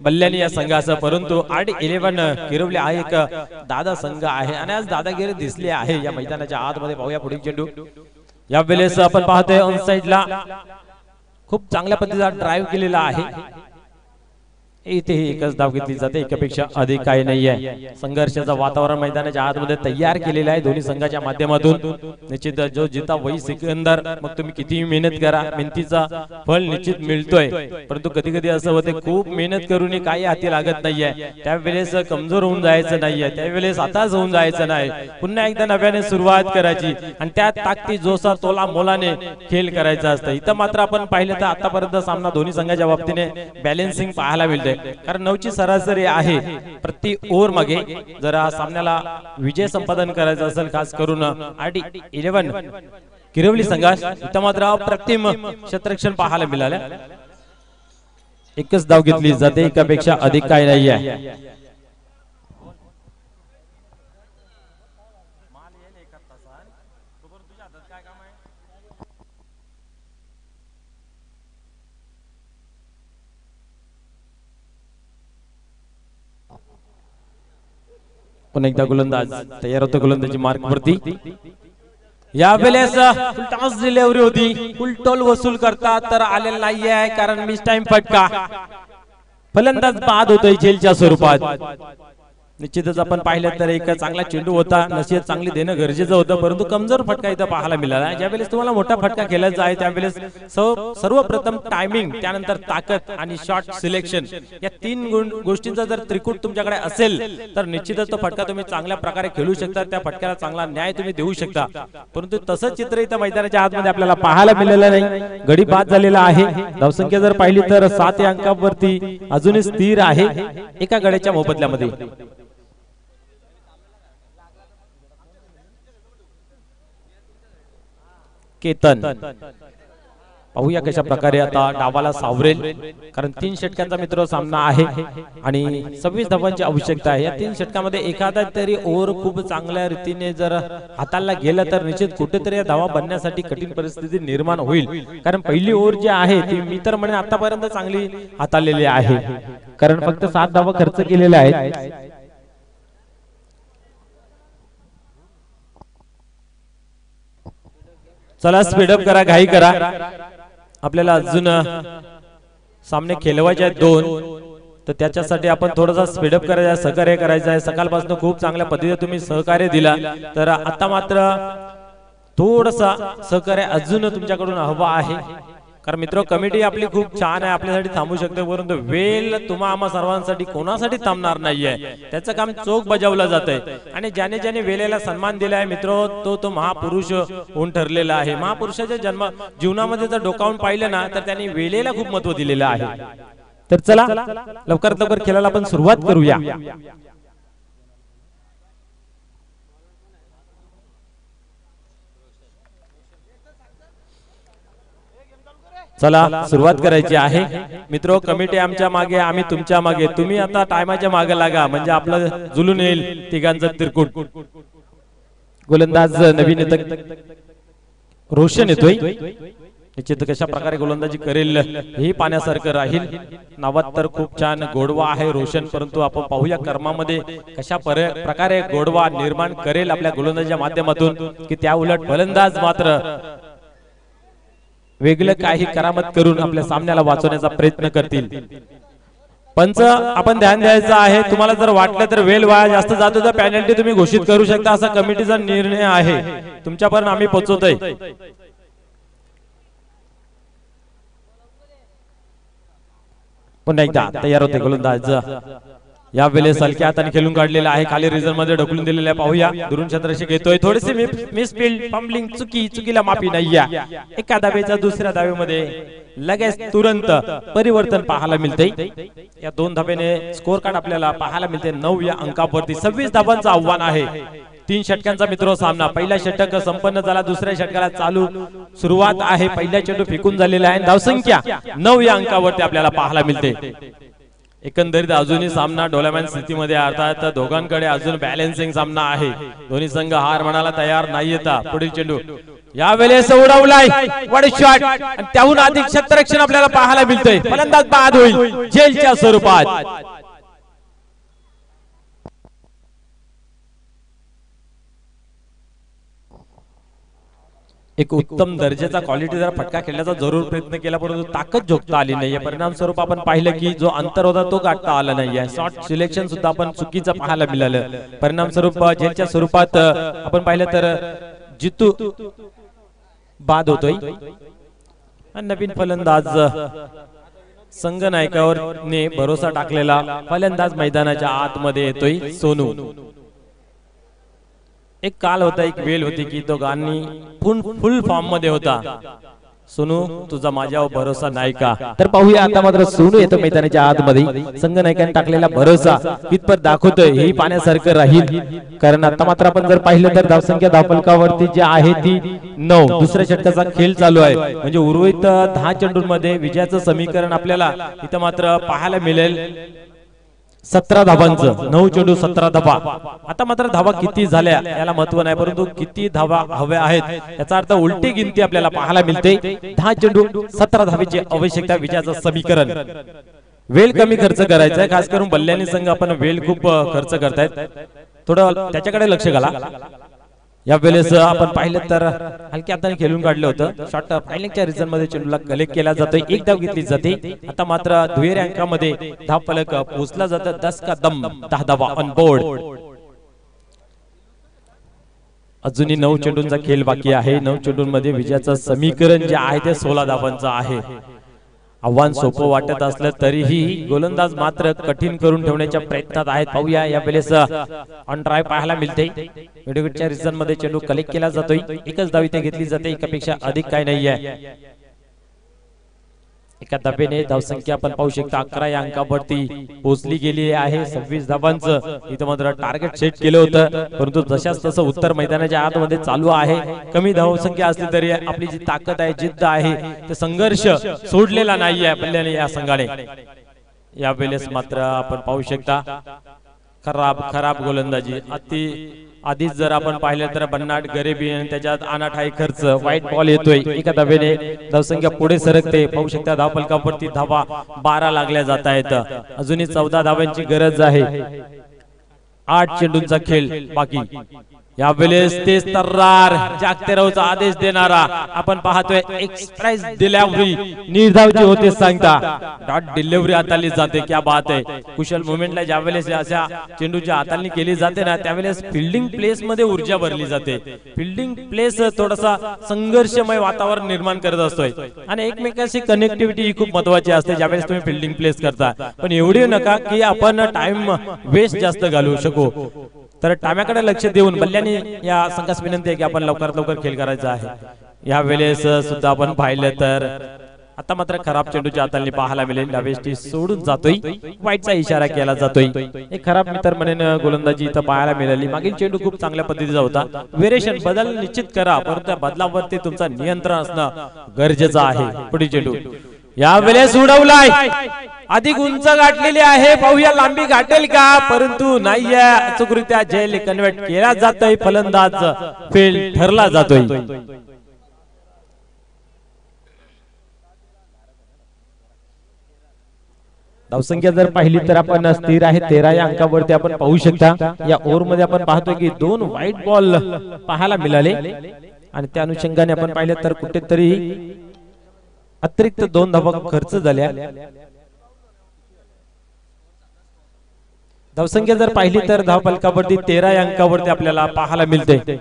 Speaker 2: बल्ल्यानी या संघाचं, परंतु RD 11 किरवली हा एक दादा संघ आहे आणि आज दादागिरी दिसली आहे या मैदानाच्या आतमध्ये. पाहूया पुढील चेंडू. या वेळेस आपण पाहतोय ऑन साइडला खूप चांगल्या पद्धतीचा ड्राइव्ह केलेला आहे. इथेही एकच धाव घेतली जाते, एकापेक्षा अधिक काही नाहीये. संघर्षाचं वातावरण मैदानाच्या आतमध्ये तयार केलेलं आहे दोन्ही संघाच्या माध्यमातून. निश्चित जो जिता वही सिकंदर, मग तुम्ही कितीही मेहनत करा मेहनतीचा फळ निश्चित मिळतोय, परंतु कधी कधी असं होते खूप मेहनत करूनही काही हाती लागत नाहीये. त्यावेळेस कमजोर होऊन जायचं नाहीये, त्यावेळेस आताच होऊन जायचं नाही. पुन्हा एकदा नव्याने सुरुवात करायची आणि त्या ताकदी जोसा तोला मोलाने खेळ करायचा असतं. इथं मात्र आपण पाहिलं तर आतापर्यंत सामना दोन्ही संघाच्या बाबतीने बॅलेन्सिंग पाहायला मिळते, कारण 9ची सरासरी आहे प्रति ओव्हर मागे. जर सामन्याला विजय संपादन करायचा असेल खास करून RD 11 किरवली संघास, इथं मात्र अप्रतिम क्षेत्ररक्षण पाहायला मिळालं. एकच धाव घेतली जाते, एकापेक्षा अधिक काही नाहीये. पुन्हा एकदा गोलंदाज तयार होतो गोलंदाजी मार्क वरती. या वेळेस फुल टॉस डिलिव्हरी होती, फुल टोल वसूल करतात तर आलेला नाहीये, कारण मिस टाइम फटका. फलंदाज बाद होतोय झेलच्या स्वरूपात. निश्चितच आपण पाहिलं तर एक चांगला चेंडू होता, नशियत चांगली देणं गरजेचं होतं, परंतु कमजोर फटका इथं पाहायला मिळाला. ज्यावेळेस तुम्हाला मोठा फटका खेळायचा आहे त्यावेळेस सर्वप्रथम टायमिंग, त्यानंतर ताकद आणि शॉट सिलेक्शन या 3 गोष्टींचा जर त्रिकूट तुमच्याकडे असेल तर निश्चितच तो फटका तुम्ही चांगल्या प्रकारे खेळू शकता, त्या फटक्याला चांगला न्याय तुम्ही देऊ शकता. परंतु तसंच चित्र इथं मैदानाच्या आतमध्ये आपल्याला पाहायला मिळालं नाही. गडी बाद झालेला आहे. धावसंख्या जर पाहिली तर 7 अंकावरती अजूनही स्थिर आहे एका गड्याच्या मोबदल्यामध्ये. केतन पाहूया कशा प्रकारे आता डावाला सावरेल, कारण 3 षटकांचा मित्र सामना आहे आणि 26 धावांची आवश्यकता आहे. या 3 षटकामध्ये एखादा तरी ओव्हर खूप चांगल्या रीतीने जर हाताला गेला तर निश्चित कुठेतरी या धावा बनण्यासाठी कठीण परिस्थिती निर्माण होईल, कारण पहिली ओव्हर जी आहे ती मी तर म्हणेन आतापर्यंत चांगली हाताळलेली आहे, कारण फक्त 7 धावा खर्च केलेल्या आहेत. चला स्पीडअप करा, घाई करा, आपल्याला अजून सामने खेळवायचे आहेत 2, तर त्याच्यासाठी आपण थोडासा स्पीडअप करायचा, सहकार्य करायचं आहे. सकाळपासून खूप चांगल्या पद्धतीने तुम्ही सहकार्य दिला, तर आता मात्र थोडासा सहकार्य अजून तुमच्याकडून हवा आहे. कारण मित्र कमिटी आपली खूप छान आहे, आपल्यासाठी थांबू शकते, परंतु वेळ तुम्हा आम्हा सर्वांसाठी कोणासाठी थांबणार नाहीये, त्याचं काम चोख बजावलं जातंय. आणि ज्याने ज्याने वेळेला सन्मान दिला आहे मित्र, तो महापुरुष होऊन ठरलेला आहे. महापुरुषाच्या जीवनामध्ये जर डोकावून पाहिलं ना, तर त्यांनी वेळेला खूप महत्व दिलेलं आहे. तर चला लवकरात लवकर खेळायला आपण सुरुवात करूया. चला सुरुवात करायची आहे मित्रो. कमिटी आमच्या मागे, आम्ही तुमच्या मागे. तुम्ही आता टायमाच्या मागे लागा, म्हणजे आपलं जुलून येईल तिघांचं तिरकुट. गोलंदाज नवीन येत रोशन येतोय. निश्चित कशा प्रकारे गोलंदाजी करेल हे पाण्यासारखं राहील. नावात तर खूप छान गोडवा आहे रोशन, परंतु आपण पाहूया कर्मामध्ये कशा प्रकारे गोडवा निर्माण करेल आपल्या गोलंदाजीच्या माध्यमातून, की त्या उलट फलंदाज मात्र वेगळं काही करामत करून आपल्या सामन्याला वाचवण्याचा प्रयत्न करतील. पंच आपण ध्यान द्यायचं आहे. तुम्हाला जर वाटलं तर वेळ वाया जास्त जातो तर पेनल्टी तुम्ही घोषित करू शकता, असा कमिटीचा निर्णय आहे. तुमच्यापर्यंत आम्ही पोहोचवतोय. पुन्हा एकदा तयार होते गोलंदाज. या वेळेस हलक्या हाताने खेळून काढलेला आहे, खाली रिझर्व मध्ये ढकलून दिलेला आहे. पाहूया दुरून क्षेत्रशी घेतोय. थोडीशी मिसफील्ड, फंबलिंग, चुकीला माफी नाहीये. एका धावेचा दुसऱ्या धावेमध्ये लगेच तुरंत परिवर्तन पाहायला मिळते. या दोन धावेने स्कोर कार्ड आपल्याला पाहायला मिळते. 9 या अंकावरती 26 धावांचं आव्हान आहे. 3 षटकांचा मित्र सामना. पहिला षटक संपन्न झाला, दुसऱ्या षटकाला चालू सुरुवात आहे. पहिला चेंडू फेकून झालेला आहे. धावसंख्या 9 या अंकावरती आपल्याला पाहायला मिळते. एकंदरीत अजूनही सामना डोलामॅन स्थितीमध्ये, अर्थात दोघांकडे अजून बॅलन्सिंग सामना आहे. दोन्ही संघ हार म्हणायला तयार नाही. पुढील चेंडू या वेळेस उडवलाय, वड शॉट, आणि त्याहून अधिक क्षेत्ररक्षण आपल्याला पाहायला मिळतंय. फलंदाज बाद होईल जेलच्या स्वरूपात. एक उत्तम दर्जाचा क्वालिटीचा फटका खेळण्याचा जरूर प्रयत्न केला, परंतु ताकद झोकता आली नाहीये. परिणाम स्वरूप आपण पाहिलं की जो अंतर होता तो गाठता आला नाहीये. शॉट सिलेक्शन सुद्धा आपण चुकीचं पाहायला मिळालं. परिणाम स्वरूप जेलच्या स्वरूपात आपण पाहिलं तर जितू बाद होतोय. नवीन फलंदाज संघ नायकावर ने भरोसा टाकलेला फलंदाज मैदानाच्या आतमध्ये येतोय सोनू. एक काल होता, एक वेळ होती की तो गाणी फुल फॉर्म मध्ये होता. सोनू तुझा माझ्यावर भरोसा नाही का? तर पाहूया आता मात्र सोनू येतो मैदानाच्या आतमध्ये. संघ नायकाने टाकलेला भरोसा कितपत दाखवतोय हे पाण्यासारखं राहील. कारण आता मात्र आपण जर पाहिलं तर धावसंख्या धावफलकावरती जी आहे ती 9. दुसऱ्या षटकाचा खेळ चालू आहे, म्हणजे उर्वरित 10 चेंडूंमध्ये विजयाचं समीकरण आपल्याला इथं मात्र पाहायला मिळेल. 17 धावांचं. 9 चेंडू 17 धावा. आता मात्र धावा किती झाल्या याला महत्व नाही, परंतु किती धावा हव्या आहेत याचा अर्थ उलटी गिनती आपल्याला पाहायला मिळते. 10 चेंडू 17 धावेची आवश्यकता विजयाचं समीकरण. वेळ कमी खर्च करायचा आहे, खास करून बल्ल्यानी संघ आपण वेळ खूप खर्च करतायत, थोडं त्याच्याकडे लक्ष घाला. या वेळेस आपण पाहिलं तर हलक्या हाताने खेळून काढलं होतं. शॉट फायलिंगच्या रिझन मध्ये चेंडूला कलेक्ट केला जातोय. एक धाव घेतली जाते. आता मात्र दुहेरी अंकामध्ये धाव फलक पोहोचला जातं. 10 का दम 10 धावा ऑन बोर्ड. अजूनही 9 चेंडूंचा खेळ बाकी आहे. 9 चेंडूंमध्ये विजयाचं समीकरण जे आहे ते 16 धावांचं आहे. आव्हान सोपं वाटत असलं तरीही गोलंदाज मात्र कठीण करून ठेवण्याच्या प्रयत्नात आहेत. पाहूया या वेळेस ऑन ड्राइव्ह पाहायला मिळते. मिडविकेटच्या रिझन मध्ये चेंडू कलेक्ट केला जातोय. एकच धाव इथे घेतली जाते, एकापेक्षा अधिक काय नाहीये. एका धावेने धावसंख्या आपण पाहू शकता 11 या अंकावरती पोहोचली गेली आहे. 26 धावांचं इथं मात्र टार्गेट सेट केलं होतं, परंतु जशाच तसं उत्तर मैदानाच्या आतमध्ये चालू आहे. कमी धावसंख्या असली तरी आपली जी ताकद आहे, जिद्द आहे, ते संघर्ष सोडलेला नाहीये बल्ल्याने या संघाने. या वेळेस मात्र आपण पाहू शकता खराब गोलंदाजी. आधीच जर आपण पाहिलं तर बन्नाट गरिबी आणि त्याच्यात अनाठाई खर्च, वाईट बॉल येतोय. एका धावेने धावसंख्या पुढे सरकते. पाहू शकता धावफलकावरती धावा 12 लागल्या जात आहेत. अजूनही 14 धावांची गरज आहे. 8 चेंडूंचा खेळ बाकी. यावेळेस तेच तर्रार जागते राहूचा आदेश देणारा आपण पाहतोय. एक्सप्रेस डिलिव्हरी निर्धावची होते सांगता. डॉट डिलिव्हरी हाताळली जाते. क्या बात आहे. कुशल मुवमेंटला ज्यावेळेस अशा चेंडूची हाताळणी केली जाते ना त्यावेळेस फिल्डिंग प्लेस मध्ये ऊर्जा भरली जाते. फिल्डिंग प्लेस थोडासा संघर्षमय वातावरण निर्माण करत असतोय आणि एकमेकांशी कनेक्टिव्हिटी ही खूप महत्वाची असते ज्यावेळेस तुम्ही फिल्डिंग प्लेस करता. पण एवढी नका की आपण टाइम वेस्ट जास्त घालवू शकू. तर टाम्याकडे लक्ष देऊन बल्ल्याने या संघास विनंती आहे की आपण लवकरात लवकर खेळ करायचा आहे. या वेळेस सुद्धा आपण पाहिलं तर आता मात्र खराब चेंडूची हाताळणी पाहायला मिळेल. यावेळेस सोडून जातोय. वाईटचा इशारा केला जातोय. एक खराब मित्र म्हणून गोलंदाजी इथं पाहायला मिळाली. मागील चेंडू खूप चांगल्या पद्धतीचा होता. व्हेरिएशन बदल निश्चित करा परंतु त्या बदलावरती तुमचं नियंत्रण असणं गरजेचं आहे. पुढील चेंडू या वेळेस उडवलाय. अधिक उंच गाठलेली आहे. पाहूया लांबी गाठेल का परंतु नाहीये. अचूकरित्या झेल कन्वर्ट केला जातोय. फलंदाज फेल ठरला जातोय. धावसंख्या जर पाहिली तर आपण स्थिर आहे 13 या अंकावरती आपण पाहू शकता. या ओव्हर मध्ये आपण पाहतोय की 2 व्हाईट बॉल पाहायला मिळाले आणि त्या अनुषंगाने आपण पाहिलं तर कुठेतरी अतिरिक्त 2 धावा खर्च झाल्या. धावसंख्या जर पाहिली तर धाव फलकावरती 13 या अंकावरती आपल्याला पाहायला मिळते.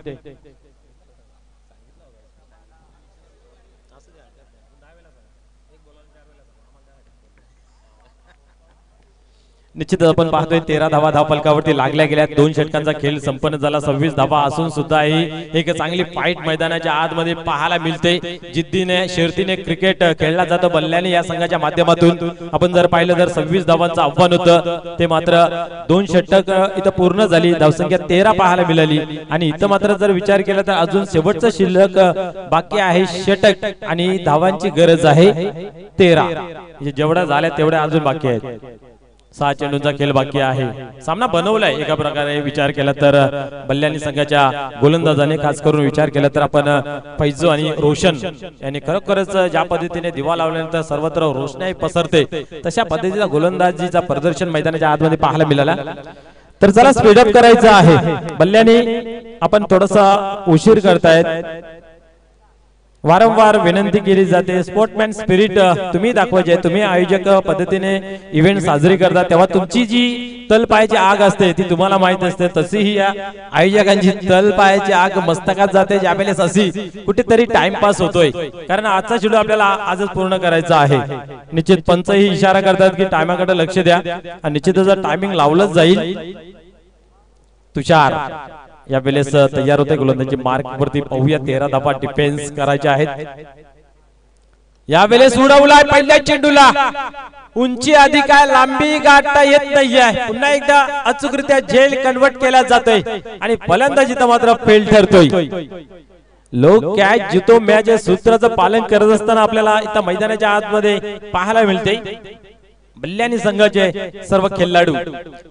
Speaker 2: निश्चितच आपण पाहतोय 13 धावा धाव फलकावरती लागल्या गेल्या. 2 षटकांचा खेळ संपन्न झाला. 26 धावा असून सुद्धा ही एक चांगली फाईट मैदानाच्या आतमध्ये पाहायला मिळते. जिद्दीने शर्तीने क्रिकेट खेळला जातो बल्ल्याने या संघाच्या माध्यमातून. आपण जर पाहिलं तर 26 धावांचं आव्हान होतं ते मात्र 2 षटक इथं पूर्ण झाली. धावसंख्या 13 पाहायला मिळाली आणि इथं मात्र जर विचार केला तर अजून शेवटचं शिल्लक बाकी आहे षटक आणि धावांची गरज आहे 13. जेवढ्या झाल्या तेवढ्या अजून बाकी आहेत. 6 चेंडूंचा खेळ बाकी आहे. सामना बनवलाय एका प्रकारे विचार केला तर बल्ल्यानी संघाच्या गोलंदाजाने खास करून विचार केला तर आपण फैजू आणि रोशन यांनी खरोखरच ज्या पद्धतीने दिवा लावल्यानंतर सर्वत्र रोषणाई पसरते तशा पद्धतीचा गोलंदाजीचा प्रदर्शन मैदानाच्या आतमध्ये पाहायला मिळाला. तर चला स्पीडअप करायचं आहे. बल्ल्यानी आपण थोडासा उशीर करतायत. वारंवार विनंती केली जाते. स्पोर्टमॅन स्पिरिट तुम्ही दाखवायचे. तुम्ही आयोजक पद्धतीने इव्हेंट साजरी करता तेव्हा तुमची जी तलपायाची आग असते ती तुम्हाला माहित असते. तशीही या आयोजकांची तलपायाची आग मस्तकात जाते ज्यावेळेस अशी कुठेतरी टाइमपास होतोय. कारण आजचा शेड्यूल आपल्याला आजच पूर्ण करायचा आहे. निश्चित पंचही इशारा करतात की टायमाकडे लक्ष द्या आणि निश्चितच टायमिंग लावलंच जाईल. तुषार या वेळेस तयार होते. गोलंदाजी मार्क वरती पाहूया. 13 धावा डिफेन्स करायचे आहेत. या वेळेस उडवलाय पहिल्या चेंडूला. उंची अधिक आहे. लांबी गाठता येत नाहीये. पुन्हा एकदा अचूकरित्या झेल कन्वर्ट केला जातोय आणि फलंदाजीचा मात्र फेल ठरतोय. लोक कॅच जितो मॅच या सूत्राचं पालन करत असताना आपल्याला इथं मैदानाच्या आतमध्ये पाहायला मिळते. बल्ल्यानी संघाचे सर्व खेळाडू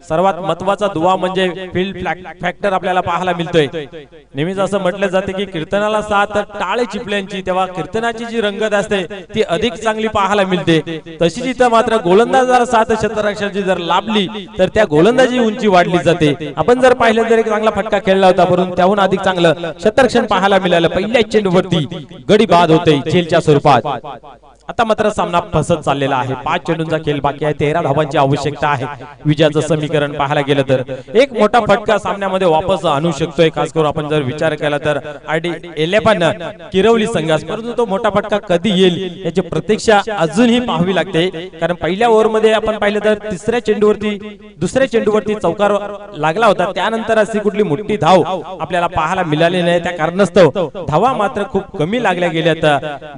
Speaker 2: सर्वात महत्वाचा दुवा म्हणजे फील्ड फॅक्टर आपल्याला पाहायला मिळतोय. नेहमीच असं म्हटलं जाते की कीर्तनाला साथ टाळे चिपल्यांची तेव्हा कीर्तनाची जी रंगत असते ती अधिक चांगली पाहायला मिळते. तशीच इथं मात्र गोलंदाजाला साथ क्षेत्ररक्षणाची जर लाभली तर त्या गोलंदाजी उंची वाढली जाते. आपण जर पाहिलं तर एक चांगला फटका खेळला होता परंतु त्याहून अधिक चांगलं क्षेत्ररक्षण पाहायला मिळालं. पहिल्या चेंडूवरती गडी बाद होते झेलच्या स्वरूपात. आता मात्र सामना फसत चाललेला आहे. 5 चेंडूंचा खेळ बाकी आहे. 13 धावांची आवश्यकता आहे. विजयाचं समीकरण पाहायला गेलं तर एक मोठा फटका सामन्यामध्ये वापस आणू शकतोय. खास करून आपण जर विचार केला तर आयडी 11 किरवली संघास. परंतु तो मोठा फटका कधी येईल याची प्रतीक्षा अजूनही पाहावी लागते. कारण पहिल्या ओव्हर मध्ये आपण पाहिलं तर दुसऱ्या चेंडूवरती चौकार लागला होता. त्यानंतर अशी कुठली मोठी धाव आपल्याला पाहायला मिळाली नाही. त्या कारणास्तव धावा मात्र खूप कमी लागल्या गेल्यात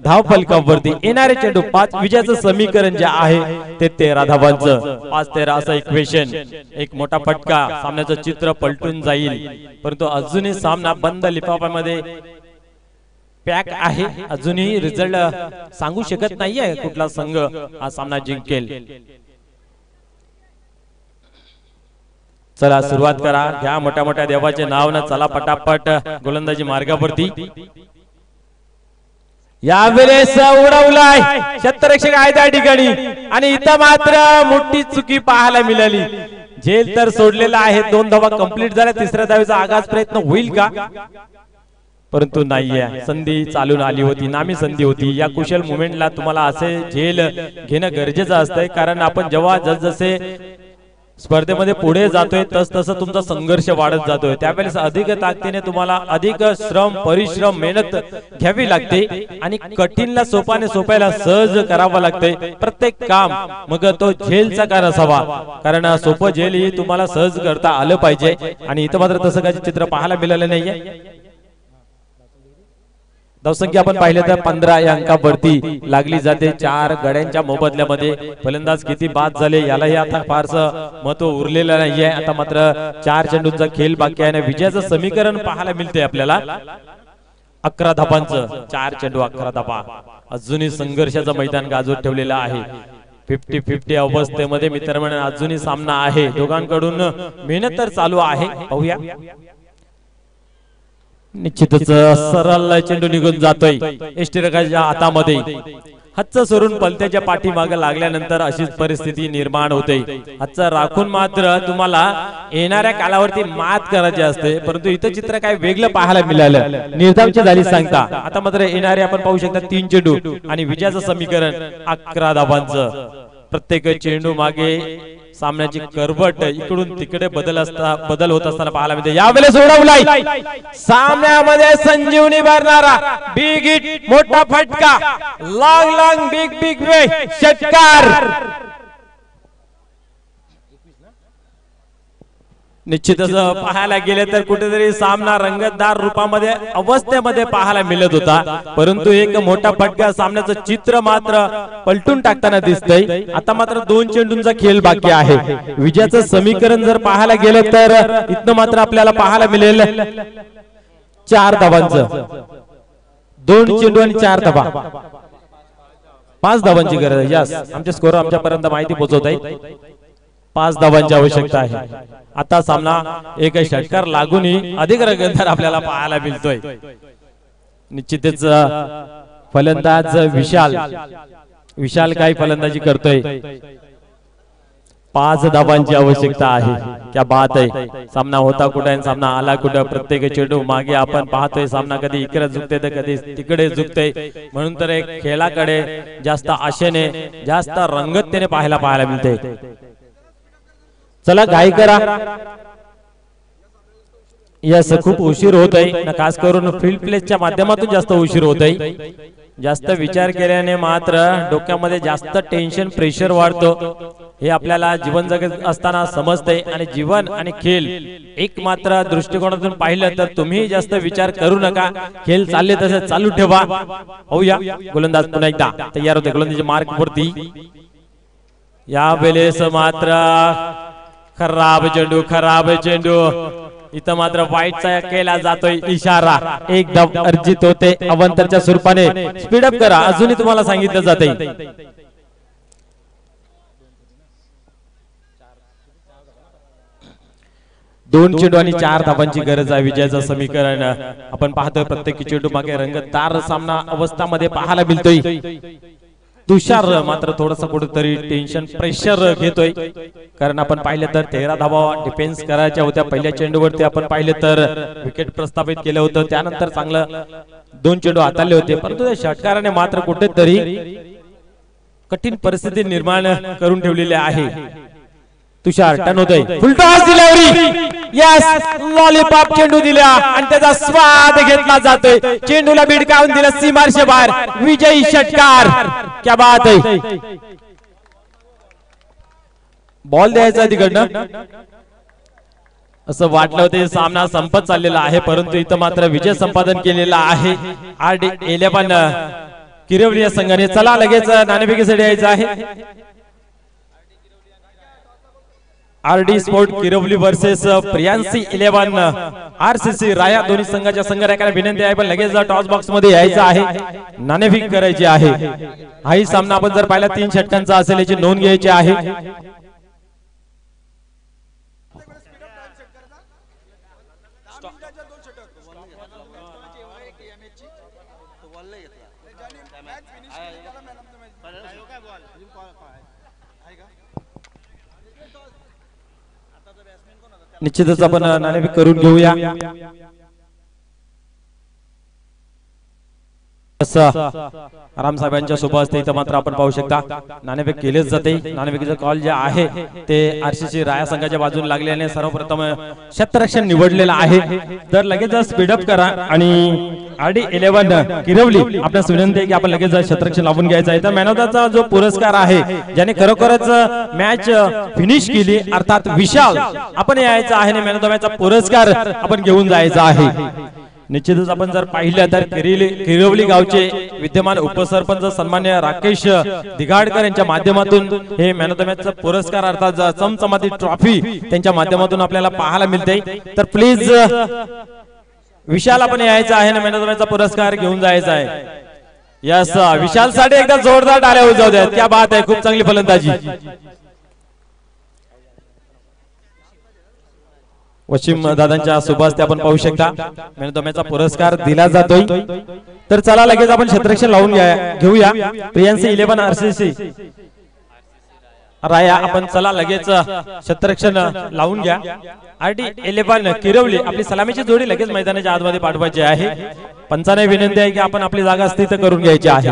Speaker 2: धाव फलकावरती. येणारे चेंडू 5 विजयाचं समीकरण जे आहे ते 13 धावांचं. 5-13 असं इक्वेशन. एक मोठा फटका सामन्याचं चित्र पलटून जाईल. परंतु अजूनही सामना बंद लिफाफ्यामध्ये पॅक आहे. अजूनही रिझल्ट सांगू शकत नाहीये कुठला संघ हा सामना जिंकेल. चला सुरुवात करा. घ्या मोठ्या मोठ्या देवाचे नाव ना. चला पटापट गोलंदाजी मार्गावरती. यावेळेस उडवलाय. क्षेत्ररक्षक आहे त्या ठिकाणी आणि इथं मात्र मोठी चुकी पाहायला मिळाली. झेल तर सोडलेला आहे, 2 धावा कंप्लीट झाल्या, तिसऱ्या धावेचा आगाज प्रयत्न होईल का? परंतु नाहीये, संधी चालून आली होती, नामी संधी होती. या कुशल मुवमेंटला तुम्हाला असे झेल घेणं गरजेचं असतंय, कारण आपण जेव्हा जसजसे स्पर्धेमध्ये पुढे जातोय तसं तुमचा संघर्ष वाढत जातोय, त्यावेळेस अधिक ताकदीने तुम्हाला अधिक श्रम, परिश्रम, मेहनत घ्यावी लागते आणि कठीणला सोपाने सोपायला सहज करावं लागते प्रत्येक काम. मग तो झेलचा का नसावा, कारण सोपं झेल ही तुम्हाला सहज करता आलं पाहिजे आणि इथं मात्र तसं काही चित्र पाहायला मिळालं नाहीये. धावसंख्या आपण पाहिलं तर 15 या अंकावरती लागली जाते 4 गड्यांच्या मोबदल्यामध्ये. फलंदाज किती बाद झाले यालाही आता फारसं महत्व उरलेलं नाहीये. आता मात्र 4 चेंडूंचा खेळ बाकी आहे. विजयाचं समीकरण पाहायला मिळते आपल्याला 11 धाबांचं. 4 चेंडू 11 धाबा. अजूनही संघर्षाचं मैदान गाजवत ठेवलेलं आहे. 50-50 अवस्थेमध्ये मित्रमंडळ अजूनही सामना आहे. दोघांकडून मेहनत तर चालू आहे. पाहूया. निश्चितच सरळ चेंडू निघून जातोय यष्टिरकाच्या हातामध्ये. हातचं सोडून पलत्याच्या पाठीमागे लागल्यानंतर अशीच परिस्थिती निर्माण होते. हातचं राखून मात्र तुम्हाला येणाऱ्या कालावरती मात करायची असते, परंतु इथं चित्र काय वेगळं पाहायला मिळालं. निर्धावची झाली सांगता. आता मात्र येणारे आपण पाहू शकता 3 चेंडू आणि विजयाचं समीकरण 11 धाबांचं. प्रत्येक चेंडू मागे सामन्याची करवट इकडून तिकडे बदल होत असताना पाहायला मिळते. यावेळेस सोडवलाय सामन्यामध्ये संजीवनी भरणारा बिग हिट, मोठा फटका, लॉंग बिग वे षटकार. निश्चितच पाहायला गेले तर कुठेतरी सामना रंगतदार रूपामध्ये अवस्थेमध्ये पाहायला मिळत होता, परंतु एक मोठा फटका सामन्याचं चित्र मात्र पलटून टाकताना दिसतंय. आता मात्र 2 चेंडूंचा खेळ बाकी आहे. विजयाचं समीकरण जर पाहायला गेलं तर इथं मात्र आपल्याला पाहायला मिळेल 4 धाबांचं. 2 चेंडू आणि 4 धाबा. 5 धाबांची गरज. यस, आमचे स्कोर आमच्यापर्यंत माहिती पोहोचवत आहे. 5 धाबांची आवश्यकता आहे. आता सामना एक षटकार लागूनही अधिक रंगतदार आपल्याला पाहायला मिळतोय. निश्चितच फलंदाज विशाल काय फलंदाजी करतोय. 5 धाबांची आवश्यकता आहे. क्या बात आहे. सामना होता कुठे, सामना आला कुठे. प्रत्येक चेंडू मागे आपण पाहतोय सामना कधी इकडे झुकते तर कधी तिकडे झुकते. म्हणून तर एक खेळाकडे जास्त आशेने, जास्त रंगततेने पाहायला मिळते. चला घाई करा. यस, खूप उशीर होत आहे. खास करून फील्ड प्लेसच्या माध्यमातून जास्त उशीर होत आहे. जास्त विचार केल्याने मात्र डोक्यामध्ये जास्त टेन्शन, प्रेशर वाढतो. हे आपल्याला जीवन जगत असताना समजते. आणि जीवन आणि खेळ एक मात्र दृष्टिकोनातून पाहिलं तर तुम्ही जास्त विचार करू नका. खेळ चालले तसे चालू ठेवा. होऊया. गोलंदाज पुन्हा एकदा तयार होते. गोलंदाजी मार्क वरती. या वेळेस मात्र खराब चेंडू. इथं मात्र वाईटचा केला जातोय इशारा. एक धाव अर्जित होते अवंतरच्या स्वरूपाने. स्पीडअप करा, अजूनही तुम्हाला सांगितलं जाते. 2 चेंडू आणि 4 धाबांची गरज आहे. विजयाचं समीकरण आपण पाहतोय. प्रत्येक चेंडू मागे रंगतदार सामना अवस्थामध्ये पाहायला मिळतोय. तुषार मात्र थोडंसं कुठेतरी टेन्शन, प्रेशर घेतोय, कारण आपण पाहिलं तर 13 धावा डिफेन्स करायच्या होत्या. पहिल्या चेंडूवरती आपण पाहिलं तर विकेट प्रस्थापित केलं होतं. त्यानंतर चांगलं 2 चेंडू हाताळले होते, परंतु त्या षटकाराने मात्र कुठेतरी कठीण परिस्थिती निर्माण करून ठेवलेली आहे. तुषार टर्न होतोय. फुलटॉस दिल्यावरी यस, लॉलीपॉप चेंडू दिला आणि त्याचा स्वाद घेतला जातोय. चेंडूला भिडकावून दिला सीमारेषे बाहेर. विजयी षटकार. क्या बात आहे. बॉल द्यायचा तिकडनं असं वाटलं होतं. सामना संपत चाललेला आहे, परंतु इथं मात्र विजय संपादन केलेला आहे RD11 किरवली या संघाने. चला लगेच नाणेफेकीसाठी यायचं आहे. RD sport Kirawali versus Priyanshi 11 RCC Raya. दोन्ही संघाच्या संघनायकांना विनंती आहे पण लगेच टॉस बॉक्स मध्ये यायचं आहे. नाणेफेक करायची आहे. हाही सामना आपण जर पाहिला 3 षटकांचा असेल याची नोंद घ्यायची आहे. निश्चितच आपण नाणेफेक करून घेऊया. राम साहेबांच्या शुभ हस्ते इथं मात्र आपण पाहू शकता नाणेफेक केलेच जाते. नाणेफेकीचा कॉल जे आहे ते आरसीसी राया संघाच्या बाजून लागल्याने सर्वप्रथम क्षेत्ररक्षण निवडलेलं आहे. तर लगेच स्पीडअप करा आणि RD11 किरवली आपल्यास विनंती आहे की आपण लगेच क्षेत्ररक्षण लावून घ्यायचं आहे. तर मॅन ऑफ द जो पुरस्कार आहे ज्याने खरोखरच मॅच फिनिश केली अर्थात विशाल आपण यायचं आहे आणि मॅन ऑफ द मॅचचा पुरस्कार आपण घेऊन जायचा आहे. निश्चितच आपण जर पाहिलं तर किरवली गावचे विद्यमान उपसरपंच सन्मान्य राकेश दिगाडकर यांच्या माध्यमातून हे मॅन ऑफ द मॅचचा पुरस्कार अर्थात चमचमाती ट्रॉफी त्यांच्या माध्यमातून आपल्याला पाहायला मिळते. तर प्लीज विशाल आपण यायचं आहे ना मॅन ऑफ द मॅचचा पुरस्कार घेऊन जायचा आहे. यस विशाल साठी एकदा जोरदार टाळ्या उजावू द्या. क्या बात आहे, खूप चांगली फलंदाजी. वशिम दादांच्या शुभ हस्ते आपण पाहू शकता मॅन ऑफ द मॅचचा पुरस्कार दिला जातोय. तर चला लगेच आपण क्षेत्ररक्षण लावून घेऊया. प्रियांसी 11 RCC राया आपण चला लगेच क्षेत्ररक्षण लावून घ्या. RD11 किरवली आपली सलामीची जोडी लगेच मैदानाच्या आतमध्ये पाठवायची आहे. पंचाने विनंती आहे की आपण आपली जागा स्थित करून घ्यायची आहे.